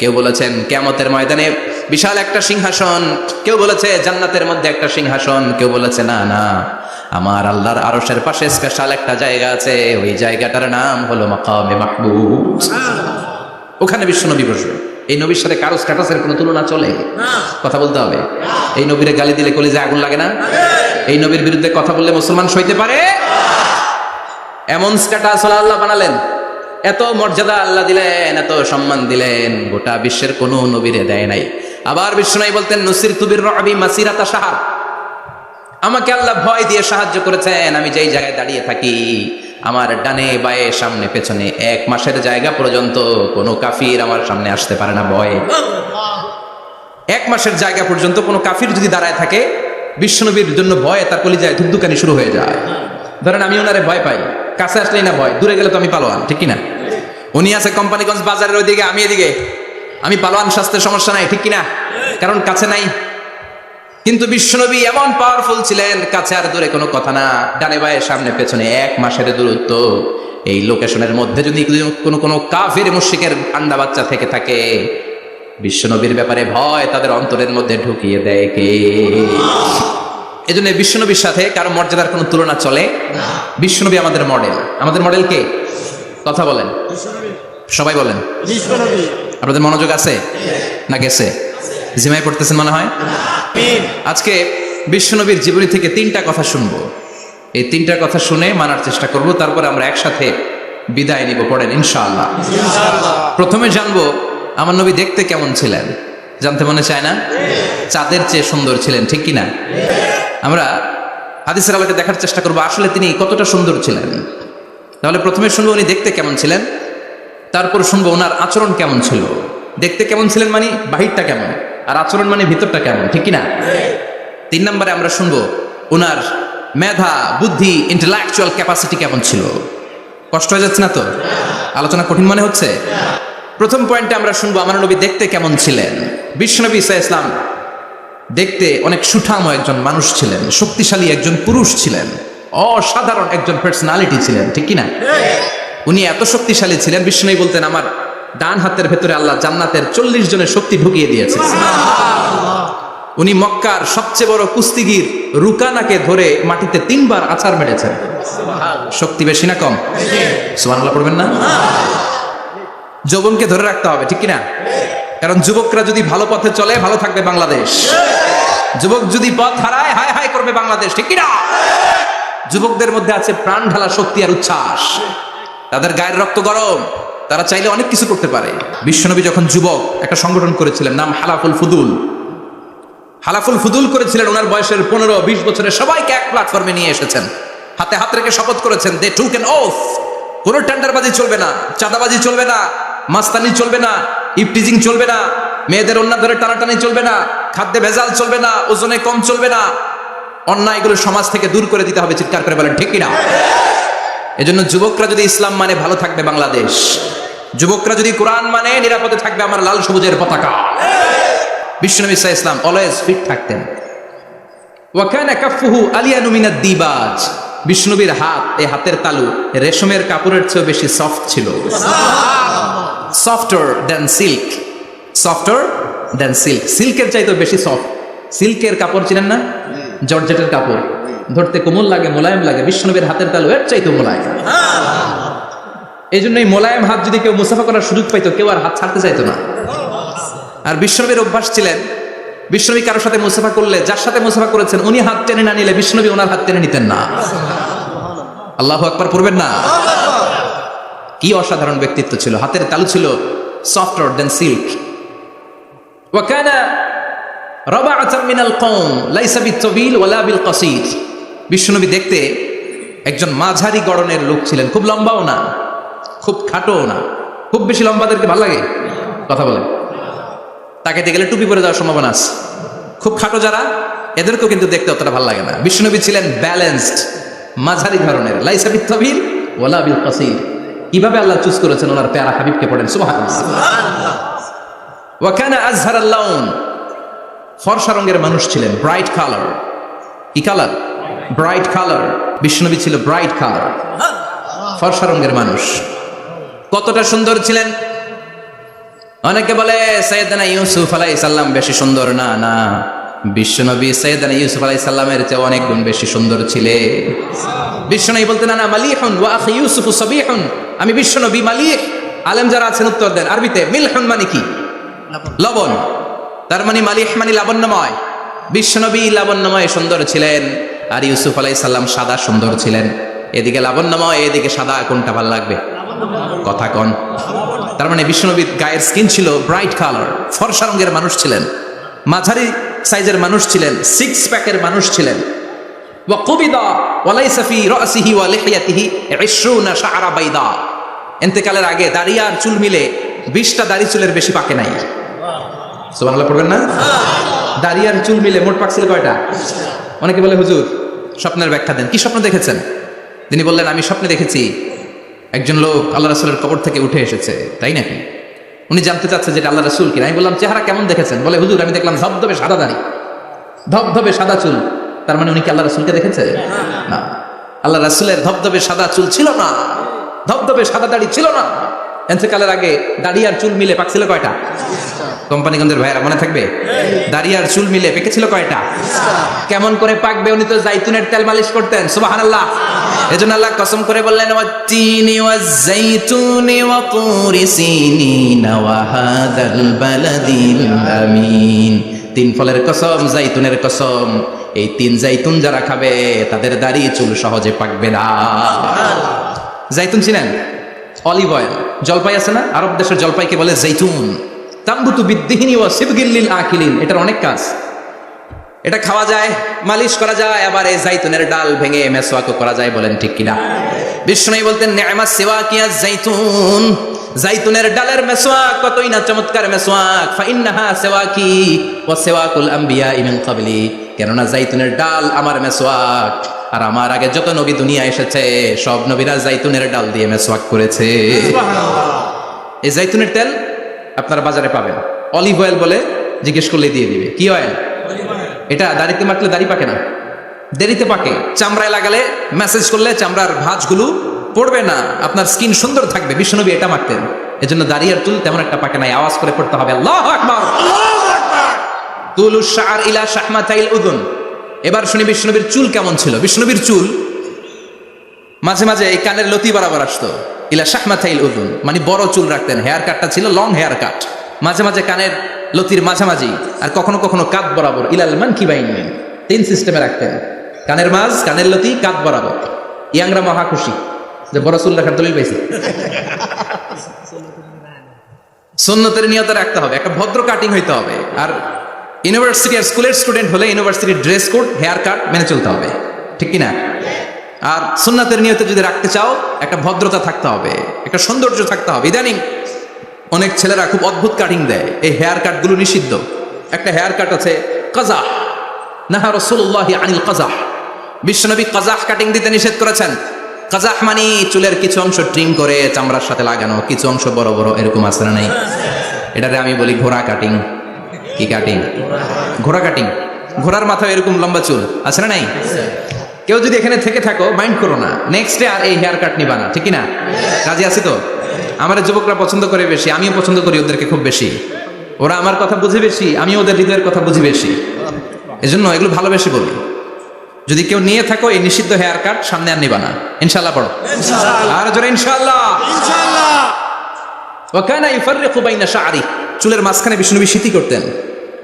কেউ বলেছেন কিয়ামতের ময়দানে বিশাল একটা সিংহাসন, কেউ বলেছে জান্নাতের মধ্যে একটা সিংহাসন, কেউ বলেছে না না, আমার আল্লাহর আরশের পাশে স্পেশাল একটা জায়গা আছে, ওই জায়গাটার নাম হলো মাকামে মাহমুদ। ওখানে বিশ্বনবী বসবে। এই নবীর সাথে কারো স্ট্যাটাসের কোনো তুলনা চলে? কথা বলতে হবে। এই নবীরে গালি দিলে কলিজায় আগুন লাগে না? এই নবীর বিরুদ্ধে কথা বললে মুসলমান সইতে পারে? এমন স্ট্যাটাস আল্লাহ বানালেন, এত মর্যাদা আল্লাহ দিলেন, এত সম্মান দিলেন, গোটা বিশ্বের কোনো নবীরে দেয় নাই। আবার বিশ্বনবী বলতেন, নুসিরতু বির-রু'বি মাসিরাতা শাহর, আমাকে আল্লাহ ভয় দিয়ে সাহায্য করেছেন। আমি যেই জায়গায় দাঁড়িয়ে থাকি, আমার ডানে বায়ে সামনে পেছনে 1 মাসের জায়গা পর্যন্ত কোনো কাফির আমার সামনে আসতে পারে না ভয়ে। 1 মাসের জায়গা পর্যন্ত কোনো কাফির যদি দাঁড়ায় থাকে, বিশ্বনবীর জন্য ভয়ে তার কলিজায় ধুকধুকানি শুরু হয়ে যায়। ধরেন আমি ওনারে ভয় পাই, কাছে আসলেই না ভয়, দূরে গেলে তো আমি পালোয়ান, ঠিক কিনা? উনি আছে কোম্পানিগঞ্জ বাজারের ওইদিকে, আমি এদিকে, আমি পালোয়ান, স্বাস্থ্যের সমস্যা নাই, ঠিক কিনা? কারণ কাছে নাই। কিন্তু বিশ্বনবী এমন পাওয়ারফুল ছিলেন, কাছে আর দূরে কোনো কথা না, ডানে বায়ে সামনে পেছনে 1 মাসের দূরত্ব। এই লোকেশনের মধ্যে যদি কোনো কাফির মুশরিকের আন্ডা বাচ্চা থেকে থাকে, বিশ্বনবীর ব্যাপারে ভয় তাদের অন্তরের মধ্যে ঢুকিয়ে দেয় কে? এজন্য বিশ্বনবীর সাথে কারো মর্যাদার কোনো তুলনা চলে? বিশ্বনবী আমাদের মডেল। আমাদের মডেল কে? কথা বলেন, সবাই বলেন। আপনাদের মনোযোগ আছে না গেছে? জিমাই পড়তেছেন মনে হয়। আজকে বিশ্বনবীর জীবনী থেকে 3টা কথা শুনবো। এই 3টা কথা শুনে মানার চেষ্টা করব, তারপরে আমরা একসাথে বিদায় নিব। পড়েন ইনশাআল্লাহ। প্রথমে জানবো আমার নবী দেখতে কেমন ছিলেন। জানতে মনে চায় না? চাঁদের চেয়ে সুন্দর ছিলেন, ঠিক কিনা? আমরা হাদিসের আলোকে দেখার চেষ্টা করবো আসলে তিনি কতটা সুন্দর ছিলেন। তাহলে প্রথমে শুনবো উনি দেখতে কেমন ছিলেন, তারপর শুনবো ওনার আচরণ কেমন ছিল। দেখতে কেমন ছিলেন মানে বাহিরটা কেমন, আর আচরণ মানে ভিতরটা কেমন, ঠিক কিনা? 3 নম্বরে আমরা শুনবো ওনার মেধা, বুদ্ধি, ইন্টেলেকচুয়াল ক্যাপাসিটি কেমন ছিল। কষ্ট হয়ে যাচ্ছে না তো? আলোচনা কঠিন মনে হচ্ছে? প্রথম পয়েন্টে আমরা শুনবো আমার নবী দেখতে কেমন ছিলেন। বিশ্বনবী সাল্লাল্লাহু আলাইহি ওয়াসাল্লাম দেখতে অনেক সুঠাম একজন মানুষ ছিলেন, শক্তিশালী একজন পুরুষ ছিলেন, অসাধারণ একজন পার্সোনালিটি ছিলেন, ঠিক কিনা? উনি এত শক্তিশালী ছিলেন, বিশ্বনবী বলতেন আমার ডান হাতের ভেতরে আল্লাহ জান্নাতের 40 জনের শক্তি ঢুকিয়ে দিয়েছে। উনি মক্কার সবচেয়ে বড় কুস্তিগির রুকানাকে ধরে মাটিতে 3 বার আছাড় মেরেছেন। শক্তি বেশি না কম? সুবহানাল্লাহ পড়বেন না? যৌবনকে ধরে রাখতে হবে, ঠিক কিনা? কারণ যুবকরা যদি ভালো পথে চলে, ভালো থাকবে বাংলাদেশ। যুবক যদি পথ হারায়, হায় হায় করবে বাংলাদেশ, ঠিক কিনা? যুবকদের মধ্যে আছে প্রাণ ঢালা শক্তি আর উচ্ছ্বাস, তাদের গায়ের রক্ত গরম, তারা চাইলে অনেক কিছু করতে পারে। বিশ্বনবী যখন যুবক একটা সংগঠন করেছিলেন, নাম হালাফুল ফুদুল। হালাফুল ফুদুল করেছিলেন, ওনার বয়সের 15-20 বছরের সবাইকে এক প্ল্যাটফর্মে নিয়ে এসেছেন, হাতে হাত রেখে শপথ করেছেন, দে টুক অ্যান ওথ, কোনো টেন্ডারবাজি চলবে না, চাঁদাবাজি চলবে না, মাস্তানি চলবে না, ইফটিজিং চলবে না, মেয়েদের ওন্না ধরে টানাটানি চলবে না, খাদ্যে ভেজাল চলবে না, ওজনে কম চলবে না, অন্যায়গুলো সমাজ থেকে দূর করে দিতে হবে। চিৎকার করে বলেন ঠিক কিনা? এজন্য যুবকরা যদি ইসলাম মানে ভালো থাকবে বাংলাদেশ, যুবকরা যদি কোরআন মানে নিরাপদে থাকবে আমার লাল সবুজের পতাকা। বিশ্বনবী সাল্লাল্লাহু আলাইহি ওয়াসাল্লাম অলওয়েজ ফিট থাকতেন। ওয়া কানা কাফফুহু আলিয়ানু মিনাদ দিবাজ, বিষ্ণুবীর হাত, এই হাতের তালু রেশমের কাপড়ের চেয়ে বেশি সফট ছিল, softer than silk, softer than silk, সিল্কের চাইতে বেশি সফট। সিল্কের কাপড় চিনেন না, জর্জেটের কাপড়, ধরতে কোমল লাগে, মোলায়েম লাগে, বিষ্ণুবীর হাতের তালু এর চাইতে মোলায়েম। এই জন্য এই মোলায়েম হাত যদি কেউ মুসাফা করার সুযোগ পাইতো, কেউ আর হাত ছাড়তে চাইতো না। আর বিষ্ণুবীর অভ্যাস ছিলেন, বিষ্ণুবী কারোর সাথে মুসাফা করলে, যার সাথে মুসাফা করেছেন উনি হাত টেনে না নিলে বিষ্ণুবী ওনার হাত টেনে নিতেন না। আল্লাহু আকবার পড়বেন না? কি অসাধারণ ব্যক্তিত্ব ছিল, হাতের তালু ছিল সফটার দেন সিল্ক। ওয়া কানা রাবাআতাম মিনাল কওম লাইসা বিত-তাবিল ওয়ালা বিল কাসীর, বিষ্ণুবী দেখতে একজন মাঝারি গড়নের লোক ছিলেন, খুব লম্বাও না খুব খাটোও না। খুব বেশি লম্বাদেরকে ভালো লাগে কথা বলে, তাকে দেখে গেলে টুপি পরে যাওয়ার সম্ভাবনা আছে। খুব খাটো যারা, এদেরকেও কিন্তু দেখতে অতটা ভালো লাগে না। বিষ্ণুনবী ছিলেন ব্যালেন্সড, মাঝারি ধরনের, লাইসা বিত-তাবিল ওয়ালা বিল কাসীর। কিভাবে আল্লাহ চুজ করেছেন ওনার প্যারা হাবিবকে, পড়েন সুবহানাল্লাহ। ওয়া কানা আযহারাল লাউন, ফর্সা রঙের মানুষ ছিলেন, ব্রাইট কালার। কি কালার? Bright colour. বিষ্ণুনবী ছিল ব্রাইট কালার, ফর্সা রঙের মানুষ। কতটা সুন্দর ছিলেন! অনেকে বলে সাইয়েদনা ইউসুফ আলাইহিস সালাম বেশি সুন্দর। না না, বিশ্বনবী সাইয়েদনা ইউসুফ আলাইহিস সালামের চেয়ে অনেক গুণ বেশি সুন্দর ছিলেন। বিশ্বনবী বলতেন না মালিহুন ওয়া আখি ইউসুফ সাবিহুন, আমি বিশ্বনবী মালিহ। আলেম যারা আছেন উত্তর দেন আরবিতে। মিলহুন মানে কি? লবণ। তার মানে মালিহ মানে লাবণ্যময়। বিশ্বনবী লাবণ্যময় সুন্দর ছিলেন, আর ইউসুফ আলাইহিস সালাম সাদা সুন্দর ছিলেন। এদিকে লাবণ্যময়, এদিকে সাদা, কোনটা ভালো লাগবে? কথা কন। তার মানে বিশ্বনবীর গায়ের স্কিন ছিল ব্রাইট কালার, ফর্সা রঙের মানুষ ছিলেন, মাঝারি সাইজের মানুষ ছিলেন, সিক্স প্যাকের মানুষ ছিলেন। ওয়া কুবিদা ওয়া লাইসা ফি রাসিহি ওয়া লিহিয়াতিহি 20 শাআরা বাইদা, ইন্তেকালের আগে দাড়ি আর চুল মিলে 20টা দাড়ি চুলের বেশি পাকে নাই। সুবহানাল্লাহ পড়বেন না? দাড়ি আর চুল মিলে মোট পাকছিল কয়টা? অনেকে বলে হুজুর স্বপ্নের ব্যাখ্যা দেন। কি স্বপ্ন দেখেছেন? তিনি বললেন আমি স্বপ্নে দেখেছি একজন লোক আল্লাহ রাসূলের কবর থেকে উঠে এসেছে। তাই নাকি? উনি জানতে চাচ্ছে যেটা আল্লাহ রাসূল কিনা। আমি বললাম চেহারা কেমন দেখেছেন? বলে হুজুর আমি দেখলাম ধবধবে সাদা দাড়ি, ধবধবে সাদা চুল। তার মানে উনি কি আল্লাহ রাসূলকে দেখেছে? না, আল্লাহ রাসূলের ধবধবে সাদা চুল ছিল না, ধবধবে সাদা দাড়ি ছিল না। ইন্তেকালের আগে দাড়ি আর চুল মিলে পাকছিল কয়টা? কোম্পানিগঞ্জের ভাইরা মনে থাকবে? দাড়ি আর চুল মিলে পেকেছিল কয়টা? কেমন করে পাকবে? উনি তো জাইতুনের তেল মালিশ করতেন। সুবহানাল্লাহ। এজন্য আল্লাহ কসম করে বললেন ওয়াত-তিনি ওয়াজ-জাইতুনি ওয়া তুরি সিনিন ওয়া হাদাল বালাদিল আমিন। তিন ফলের কসম, জাইতুনের কসম, এই তিন জাইতুন যারা খাবে তাদের দাড়ি চুল সহজে পাকবে না। জাইতুন চিনেন? Olive oil. জলপাই আছে না, আরব দেশের জলপাইকে বলে জাইতুন। তাম্বুতু বিদ্দিহিনি ওয়া সিবগিল লিল আকিলিন। এটার অনেক কাজ, এটা খাওয়া যায়, মালিশ করা যায়, আবার এই জাইতুনের ডাল ভেঙে মেসওয়াকও করা যায়। বলেন ঠিক কিনা? বিষ্ণু বলতেন নি'মাস সিওয়াকিয়া জাইতুন, জাইতুনের ডালের মেসওয়াক কতই না চমৎকার মেসওয়াক। ফাইন্নাহা সিওয়াকি ওয়া সিওয়াকুল আমবিয়া মিন ক্বাবলি, কেননা জাইতুনের ডাল আমার মেসওয়াক, আর আমার আগে যত নবী দুনিয়া এসেছে সব নবীরা জাইতুনের ডাল দিয়ে মেসওয়াক করেছে। সুবহানাল্লাহ। এই জাইতুনের তেল আপনারা বাজারে পাবেন। অলিভ অয়েল বলে জিজ্ঞেস করলে দিয়ে দিবে। কি অয়েল? এটা দাড়িতে মাখলে দাড়ি পাকে না, দেরিতে পাকে। চামড়ায় লাগালে, মেসেজ করলে চামড়ার ভাঁজগুলো পড়বে না, আপনার স্কিন সুন্দর থাকবে। বিশ্বনবী এটা মাখতেন, এজন্য দাড়ি আর চুল তেমন একটা পাকে নাই। আওয়াজ করে পড়তে হবে আল্লাহু আকবার। তুলুশ শাআর ইলা শাহমাতাইল উযুন। এবার শুনি বিশ্বনবীর চুল কেমন ছিল। বিশ্বনবীর চুল মাঝে মাঝে এই কানের লতি বরাবর আসতো। ইলা শাহমাতাইল উযুন মানে বড় চুল রাখতেন। হেয়ার কাটটা ছিল লং হেয়ার কাট, মাঝে মাঝে কানের লতির মাঝামাঝি, আর কখনো কখনো কাঁধ বরাবর। ইলাল মানকিবাইন, তিন সিস্টেমে রাখতেন। কানের মাঝ, কানের লতি, কাঁধ বরাবর। ইয়াংরা মহা খুশি যে বড় চুল রাখার দলিল পাইছে। সুন্নতের নিয়তে রাখতে হবে, একটা ভদ্র কাটিং হইতে হবে। আর ইউনিভার্সিটি আর স্কুলের স্টুডেন্ট হলে ইউনিভার্সিটির ড্রেস কোড, হেয়ার কাট মেনে চলতে হবে, ঠিক কিনা? আর সুন্নাতের নিয়তে যদি রাখতে চাও একটা ভদ্রতা থাকতে হবে, একটা সৌন্দর্য থাকতে হবে। ইদানিং অনেক ছেলেরা খুব অদ্ভুত কাটিং দেয়, এই হেয়ার কাট গুলো নিষিদ্ধ। একটা হেয়ার কাট আছে কাজা, নাহা রাসূলুল্লাহি আনিল কাজা। বিশ্বনবী কাজাহ কাটিং দিতে নিষেধ করেছেন। কাজাহ মানে চুলের কিছু অংশ ট্রিম করে চামড়ার সাথে লাগানো, কিছু অংশ বড় বড়, এরকম আছে না নাই? এটারে আমি বলি ঘোড়া কাটিং। কি কাটিং? ঘোড়া কাটিং। ঘোড়ার মাথায় এরকম লম্বা চুল আছে না নাই? কেউ যদি এখানে থেকে থাকো মাইন্ড করো না, নেক্সট ডে আর এই হেয়ার কাট নিবা না, ঠিক না? কাজে আছি তো? আমার যুবকরা পছন্দ করে বেশি, আমিও পছন্দ করি ওদেরকে খুব বেশি। ওরা আমার কথা বুঝে বেশি, আমি ওদের হৃদয়ের কথা বুঝি বেশি, এজন্য এগুলো ভালোবেসে বলি। যদি কেউ নিয়ে থাকো এই নিষিদ্ধ হেয়ার কাট, সামনে আর নিবা না, ইনশাআল্লাহ পড়ো আর জোরে ইনশাআল্লাহ। ওয়া কানা ইফাররিকু বাইনা শা'রি, চুলের মাঝখানে বিষ্ণুনবী সিঁথি করতেন।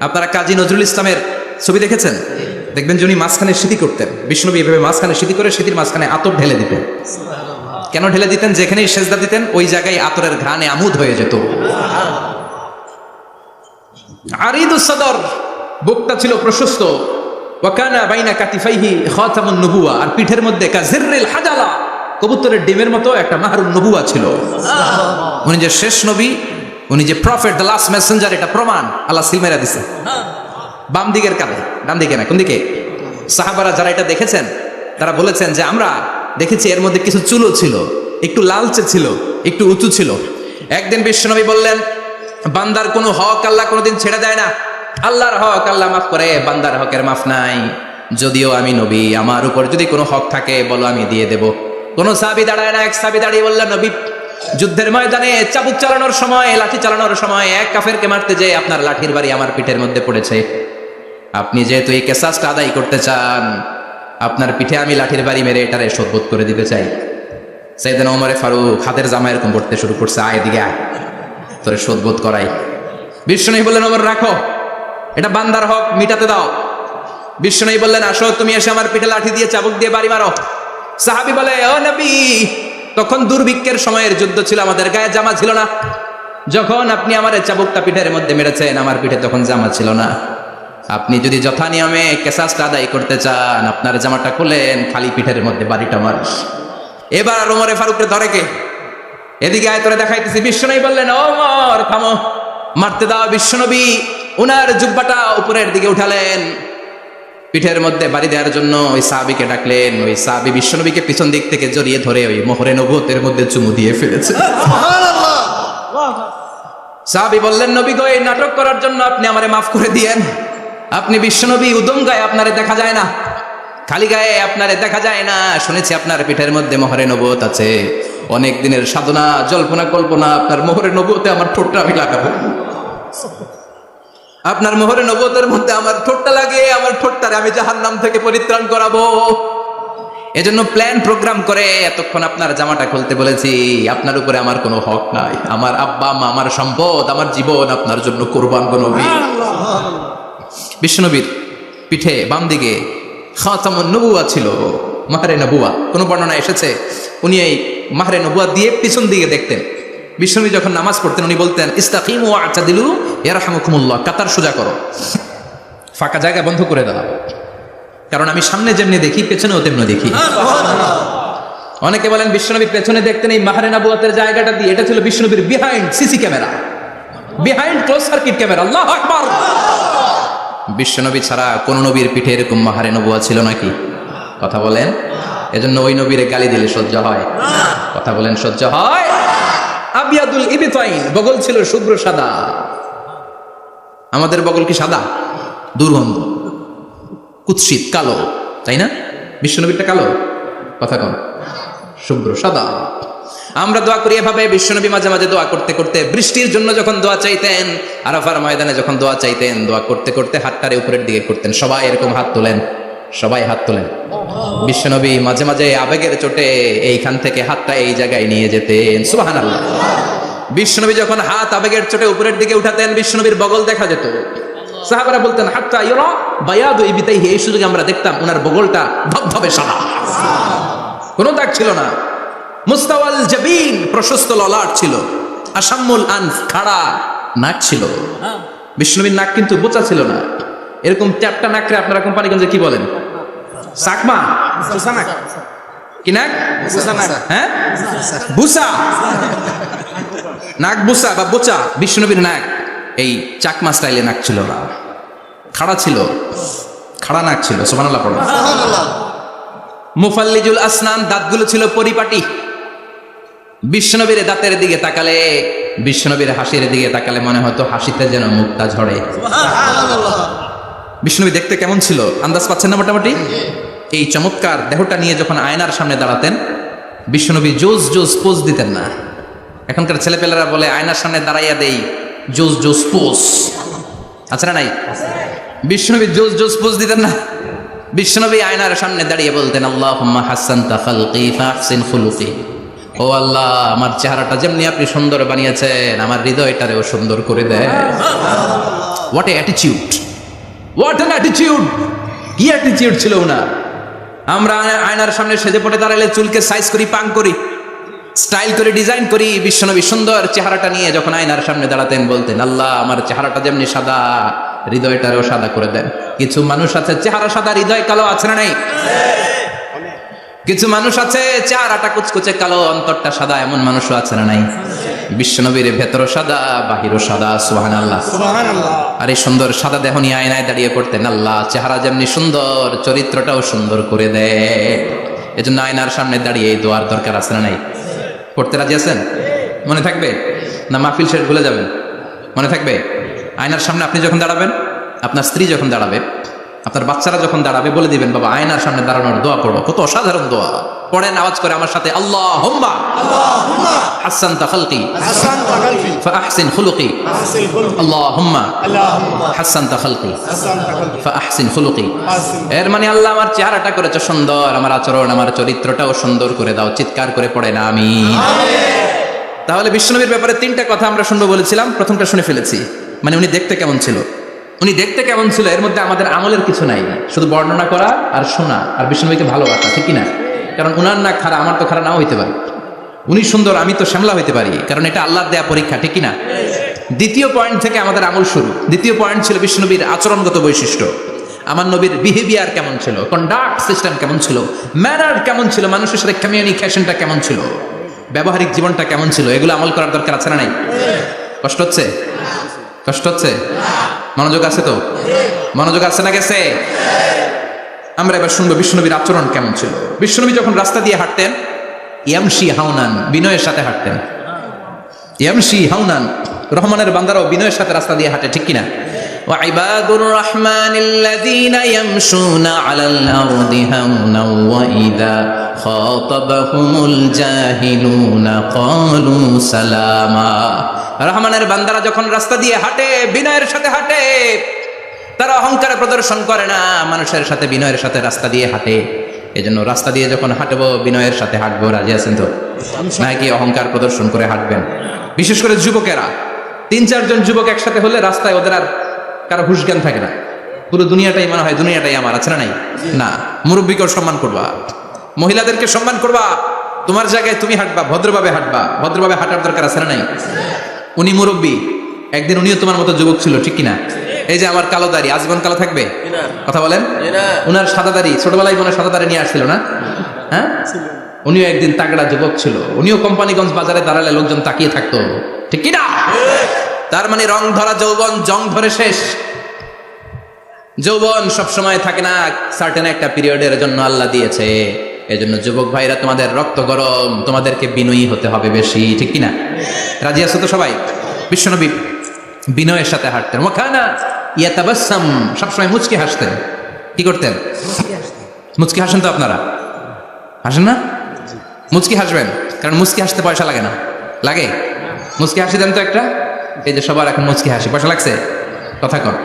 আপনারা কাজী নজরুল ইসলামের ছবি দেখেছেন? দেখবেন যে উনি মাঝখানে সিঁথি করতেন। বিষ্ণুনবী এভাবে মাঝখানে সিঁথি করে সিঁথির মাঝখানে আতর ঢেলে দিতেন। কেন ঢেলে দিতেন? যেখানেই সেজদা দিতেন ওই জায়গায় আতরের ঘ্রাণে আমুদ হয়ে যেত। আরিদুস সাদর, বুকটা ছিল প্রশস্ত। ওয়া কানা বাইনা কাতিফাইহি খাতামুন নবুওয়া, আর পিঠের মধ্যে কাজিররিল হাজালা, কবুতরের ডিমের মতো একটা মাহরুন নবুওয়া ছিল। উনি যে শেষ নবী, উনি যে প্রফেট, দ্য লাস্ট মেসেঞ্জার, এটা প্রমাণ আল্লাহ সিলমেরা দিছে। বাম দিকের কানে, ডান দিকে না, কোন দিকে? সাহাবারা যারা এটা দেখেছেন তারা বলেছেন যে আমরা দেখেছি এর মধ্যে কিছু চুলও ছিল, একটু লালচে ছিল, একটু উঁচু ছিল। একদিন বিশ্বনবী বললেন, বান্দার কোনো হক আল্লাহ কোনোদিন ছেড়ে দেয় না। আল্লাহর হক আল্লাহ মাফ করে, বান্দার হকের মাফ নাই। যদিও আমি নবী, আমার উপর যদি কোনো হক থাকে বলো, আমি দিয়ে দেব। কোন সাহাবী দাঁড়ায় না। এক সাহাবী দাঁড়িয়ে বললেন, নবী, যুদ্ধের ময়দানে চাবুক চালানোর সময়, লাঠি চালানোর সময় এক কাফেরকে মারতে যেয়ে আপনার লাঠির বাড়ি আমার পিঠের মধ্যে পড়েছে। আপনি যেহেতু এই কেসাসটা আদায় করতে চান, আপনার পিঠে আমি লাঠির বাড়ি মেরে এটারে শোধবোধ করে দিতে চাই। সাইয়েদনা ওমর ফারুক হাতের জামা এরকম করতে শুরু করছে, আয় এদিকে আয়, তোরে শোধবোধ করাই। বিশ্বনবী বললেন, ওমর রাখো, এটা বান্দার হক, মিটাতে দাও। বিশ্বনবী বললেন, আসো তুমি এসে আমার পিঠে লাঠি দিয়ে চাবুক দিয়ে বাড়ি মারো। সাহাবী বলে, ও নবী, তখন দুর্ভিক্ষের সময়ের যুদ্ধ ছিল, আমাদের গায়ে জামা ছিল না। যখন আপনি আমার চাবুকটা পিঠের মধ্যে মেরেছেন, আমার পিঠে তখন জামা ছিল না। আপনি যদি যথা নিয়মে কেসাসটা আদায় করতে চান, আপনার জামাটা খুলেন, খালি পিঠের মধ্যে বাড়িটা মারিস। এবার ওমরে ফারুককে ধরে কে? এদিকে আয়, তোরে দেখাইতেছি। বিশ্বনবী বললেন, ওমর থামো, মারতে দাও। বিশ্বনবী উনার জুব্বাটা উপরের দিকে উঠালেন, পিঠের মধ্যে বাড়ি দেওয়ার জন্য ওই সাহাবীকে ডাকলেন। ওই সাহাবী বিশ্বনবীকে পিছন দিক থেকে জড়িয়ে ধরে ওই মোহরে নবুয়তের মধ্যে চুমু দিয়ে ফেলেছে। সাহাবী বললেন, নবী গো, এই নাটক করার জন্য আপনি আমারে মাফ করে দিয়েন। আপনি বিশ্বনবী, উদম গায়ে আপনারে দেখা যায় না, খালি গায়ে আপনারে দেখা যায় না। শুনেছি আপনার পিঠের মধ্যে মোহরে নবুয়ত আছে। অনেক দিনের সাধনা, জল্পনা কল্পনা, আপনার মোহরে নবুয়তে আমার ঠোঁটটা আমি লাগাবো। আপনার মোহরে নবুয়তের মধ্যে আমার ঠোঁটটা লাগিয়ে আমার ঠোঁটটারে আমি জাহান্নাম থেকে পরিত্রাণ করাবো। এজন্য প্ল্যান প্রোগ্রাম করে এতক্ষণ আপনার জামাটা খুলতে বলেছি। আপনার উপরে আমার কোনো হক নাই। আমার আব্বা মা, আমার সম্পদ, আমার জীবন আপনার জন্য কোরবান গো নবী। বিশ্বনবীর পিঠে বাম দিকে খাতামুন নবুওয়া ছিল, মাহরে নবুওয়া। কোন বর্ণনা এসেছে উনি এই মাহরে নবুওয়া দিয়ে পিছন দিকে দেখতেন। বিশ্বনবী যখন নামাজ পড়তেন উনি বলতেন, ইস্তাকিমু ওয়া আ'তাদিলু ইয়ারহামুকুমুল্লাহ, কাতার সোজা করো, ফাঁকা জায়গা বন্ধ করে দাও। কারণ আমি সামনে যেমনি দেখি, পেছনেও তেমনি দেখি। অনেকে বলেন বিশ্বনবী পেছনে দেখতেন এই মাহরে নবুওয়াতের জায়গাটা দিয়ে। এটা ছিল বিশ্বনবীর behind CC camera, behind close circuit camera. আল্লাহু আকবার। বিশ্বনবী ছাড়া কোন নবীর পিঠে এরকম মাহরে নবুওয়া ছিল নাকি? কথা বলেন। এজন্য ওই নবীরে গালি দিলে সহ্য হয়? কথা বলেন, সহ্য হয়? আবিয়াদুল ইবতাইন, বগল ছিল শুভ্র সাদা। আমাদের বগল কি সাদা? দুর্গন্ধ, কুৎসিত, কালো, তাই না? বিশ্বনবীরটা কালো? কথা কন, শুভ্র সাদা। আমরা দোয়া করি এভাবে। বিশ্বনবী মাঝে মাঝে দোয়া করতে করতে, বৃষ্টির জন্য যখন দোয়া চাইতেন, আরাফার ময়দানে যখন দোয়া চাইতেন, দোয়া করতে করতে হাতটারে উপরের দিকে করতেন। সবাই এরকম হাত তোলেন, সবাই হাত তোলেন। বিশ্বনবী মাঝে মাঝে আবেগের চোটে এইখান থেকে হাতটা এই জায়গায় নিয়ে যেতেন। সুবহানাল্লাহ। বিশ্বনবী যখন হাত আবেগের চোটে উপরের দিকে উঠাতেন, বিশ্বনবীর বগল দেখা যেত। সাহাবারা বলতেন, হাত্তা ইউরা বায়াদু ইবতাইহি, এই সুযোগে আমরা দেখতাম ওনার বগলটা ধবধবে সাদা, কোনো দাগ ছিল না। মুস্তাওয়াল জাবিন, প্রশস্ত ললাট ছিল। আসাম্মুল আনফ, খাড়া নাক ছিল। বিশ্বনবীর নাক কিন্তু বোচা ছিল না। এরকম চ্যাপটা নাকরে আপনারা কোম্পানিগঞ্জে কি বলেন? সাকমা, কি নাক? হ্যাঁ, বুসা, নাক বুসা বা বোচা। বিশ্বনবীর নাক এই চাকমা স্টাইলে নাক ছিল না, খাড়া ছিল, খাড়া নাক ছিল। সুবহানাল্লাহ পড়ো। মুফাল্লিজুল আসনান, দাঁতগুলো ছিল পরিপাটি। বিশ্বনবীর দাঁতের দিকে তাকালে, বিশ্বনবীর হাসির দিকে তাকালে মনে হতো হাসিতে যেন মুক্তা ঝরে। বিষ্ণুনবী দেখতে কেমন ছিল আন্দাজ পাচ্ছেন না মোটামুটি? এই চমৎকার দেহটা নিয়ে যখন আয়নার সামনে দাঁড়াতেন, বিষ্ণুনবী জোস জোস পোজ দিতেন না। এখনকার ছেলেপেলেরা বলে আয়নার সামনে দাঁড়াইয়া দেই জোস জোস পোজ, আছে না নাই? বিষ্ণুনবী জোস জোস পোজ দিতেন না। বিষ্ণুনবী আয়নার সামনে দাঁড়িয়ে বলতেন, আল্লাহুম্মা হাসসানতা খালকি ফাহসিন খুলুকি। ও আল্লাহ, আমার চেহারাটা যেমনি আপনি সুন্দর বানিয়েছেন, আমার হৃদয়টারেও সুন্দর করে দেয়। What a attitude, what an attitude! কি অ্যাটিটিউড ছিল ওনার! আমরা আয়নার সামনে সেজে পড়ে দাঁড়ালে চুলকে সাইজ করি, পাং করি, স্টাইল করে ডিজাইন করি। বিশ্বনবী সুন্দর চেহারাটা নিয়ে যখন আয়নার সামনে দাঁড়াতেন বলতেন, আল্লাহ আমার চেহারাটা যেমনি সাদা, হৃদয়টারও সাদা করে দেন। কিছু মানুষ আছে চেহারা সাদা, হৃদয় কালো, আছে না নাই? কিছু মানুষ আছে চেহারাটা কুচকুচে কালো, অন্তরটা সাদা, এমন মানুষও আছে না নাই? বিশ্বনবীর ভেতরও সাদা, বাহিরও সাদা। সুবহানাল্লাহ, সুবহানাল্লাহ। আর এই সুন্দর সাদা দেহ নিয়ে আয়নায় দাঁড়িয়ে পড়তেন, আল্লাহ চেহারা যেমনি সুন্দর, চরিত্রটাও সুন্দর করে দেয়। এজন্য আয়নার সামনে দাঁড়িয়ে এই দোয়ার দরকার আছে না নাই? পড়তে রাজি আছেন? মনে থাকবে না মাহফিল শেষ ভুলে যাবেন? মনে থাকবে? আয়নার সামনে আপনি যখন দাঁড়াবেন, আপনার স্ত্রী যখন দাঁড়াবে, আপনার বাচ্চারা যখন দাঁড়াবে, বলে দিবেন, বাবা আয়নার সামনে দাঁড়ানোর দোয়া পড়ো। কত অসাধারণ দোয়া! পড়েন আওয়াজ করে আমার সাথে, আল্লাহুম্মা হাসসানতা খালকি ফাহসিন খুলুকি। আল্লাহুম্মা হাসসানতা খালকি ফাহসিন খুলুকি। এর মানে আল্লাহ আমার চেহারাটা করেছো সুন্দর, আমার আচরণ, আমার চরিত্রটাও সুন্দর করে দাও। চিৎকার করে পড়েন আমিন। তাহলে বিশ্বনবীর ব্যাপারে তিনটা কথা আমরা শুনবো বলেছিলাম, প্রথমটা শুনে ফেলেছি। মানে উনি দেখতে কেমন ছিল, উনি দেখতে কেমন ছিল, এর মধ্যে আমাদের আমলের কিছু নাই, শুধু বর্ণনা করা আর শোনা আর বিষ্ণুনবীকে ভালোবাসা, ঠিক কিনা? কারণ উনার না খারাপ, আমার তো খারাপ নাও হইতে পারে। উনি সুন্দর, আমি তো শ্যামলা হইতে পারি, কারণ এটা আল্লাহর দেয়া পরীক্ষা, ঠিক কিনা? দ্বিতীয় পয়েন্ট থেকে আমাদের আমল শুরু। দ্বিতীয় পয়েন্ট ছিল বিষ্ণুনবীর আচরণগত বৈশিষ্ট্য। আমার নবীর বিহেভিয়ার কেমন ছিল, কন্ডাক্ট সিস্টেম কেমন ছিল, ম্যানার কেমন ছিল, মানুষের সাথে কমিউনিকেশনটা কেমন ছিল, ব্যবহারিক জীবনটা কেমন ছিল, এগুলো আমল করার দরকার আছে না নাই? কষ্ট হচ্ছে? কষ্ট হচ্ছে? মনোযোগ আছে তো? মনোযোগ আছে না গেছে? আমরা এবার শুনবো বিশ্বনবীর আচরণ কেমন ছিল। বিশ্বনবী যখন রাস্তা দিয়ে হাঁটতেন, ইয়ামশি হাউনান, বিনয়ের সাথে হাঁটতেন। ইয়ামশি হাউনান, রহমানের বান্দারাও বিনয়ের সাথে রাস্তা দিয়ে হাঁটে, ঠিক কিনা? ওয়া ইবাদুর রহমানিল্লাযীনা ইয়ামশুনা আলাল আরদি হাওনা ওয়া ইযা খাতাবাহুমুল জাহিলুনা ক্বালু সালামা। রহমানের বান্দারা যখন রাস্তা দিয়ে হাঁটে, বিনয়ের সাথে হাঁটে, তারা অহংকার প্রদর্শন করে না, মানুষের সাথে বিনয়ের সাথে রাস্তা দিয়ে হাঁটে। এজন্য রাস্তা দিয়ে যখন হাঁটবো, বিনয়ের সাথে হাঁটবো। রাজি আছেন তো? নাকি অহংকার প্রদর্শন করে হাঁটবেন? বিশেষ করে যুবকেরা, 3-4 জন যুবক একসাথে হলে রাস্তায় ওদের আর কারো হুশ জ্ঞান থাকে না, পুরো দুনিয়াটাই মনে হয় দুনিয়াটাই আমার, আছে না নাই? না, মুরব্বীকেও সম্মান করবা, মহিলাদেরকে সম্মান করবা, তোমার জায়গায় তুমি হাঁটবা, ভদ্রভাবে হাঁটবা। ভদ্রভাবে হাঁটার দরকার আছে না নাই? উনি মুরব্বী, একদিন উনিও তোমার মতো যুবক ছিল, ঠিক কিনা? এই যে আমার কালো দাড়ি, আজীবন কালো থাকবে? কথা বলেন। উনার সাদা দাড়ি, ছোটবেলায় মনে সাদা দাড়ি নিয়ে আসছিল না? হ্যাঁ, উনিও একদিন তাগড়া যুবক ছিল। উনিও কোম্পানিগঞ্জ বাজারে দাঁড়ালে লোকজন তাকিয়ে থাকতো, ঠিক কিনা? তার মানে রং ধরা যৌবন জং ধরে শেষ। যৌবন সবসময় থাকে না, সার্টেন একটা পিরিয়ডের জন্য আল্লাহ দিয়েছে। এজন্য যুবক ভাইরা, তোমাদের রক্ত গরম, তোমাদেরকে বিনয়ী হতে হবে বেশি, ঠিক কিনা? রাজি আছো তো সবাই? বিশ্বনবী বিনয়ের সাথে হাঁটতেন। ওয়াকানা ইয়াতাবাসসাম, সবসময় মুচকি হাসতেন। কি করতেন? মুচকি হাসেন তো আপনারা? হাসেন না? মুচকি হাসবেন, কারণ মুচকি হাসতে পয়সা লাগে না। লাগে? মুচকি হাসি দেন তো একটা। এই যে সবার এখন মুচকি হাসি, পয়সা লাগছে? কথা কর।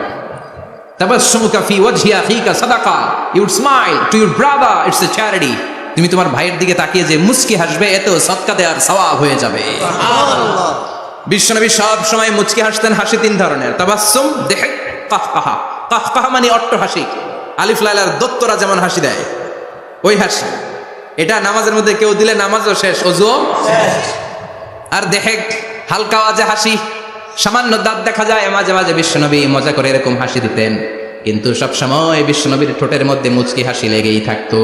তাবাসসুমুকা ফি ওয়াজহি আখিকা সাদাকা, you would smile to your brother, it's a charity. তুমি তোমার ভাইয়ের দিকে তাকিয়ে যে মুচকি হাসবে, এতেও সদকা দেওয়ার সওয়াব হয়ে যাবে। সুবহানাল্লাহ। বিশ্বনবী সব সময় মুচকি হাসতেন। হাসি 3 ধরনের, তাবাসসুম, দিহক, কাহকাহা। কাহকাহা মানে অট্ট হাসি, আলিফ লাইলার দত্তরা যেমন হাসি দেয়, ওই হাসি। এটা নামাজের মধ্যে কেউ দিলে নামাজও শেষ, ওযুও শেষ। আর দিহক, হালকা আওয়াজে হাসি, সামান্য দাঁত দেখা যায় মাঝে মাঝে। বিশ্বনবী মজা করে এরকম হাসি দিতেন, কিন্তু সব সময় বিশ্বনবীর ঠোঁটের মধ্যে মুচকি হাসি লেগেই থাকতো।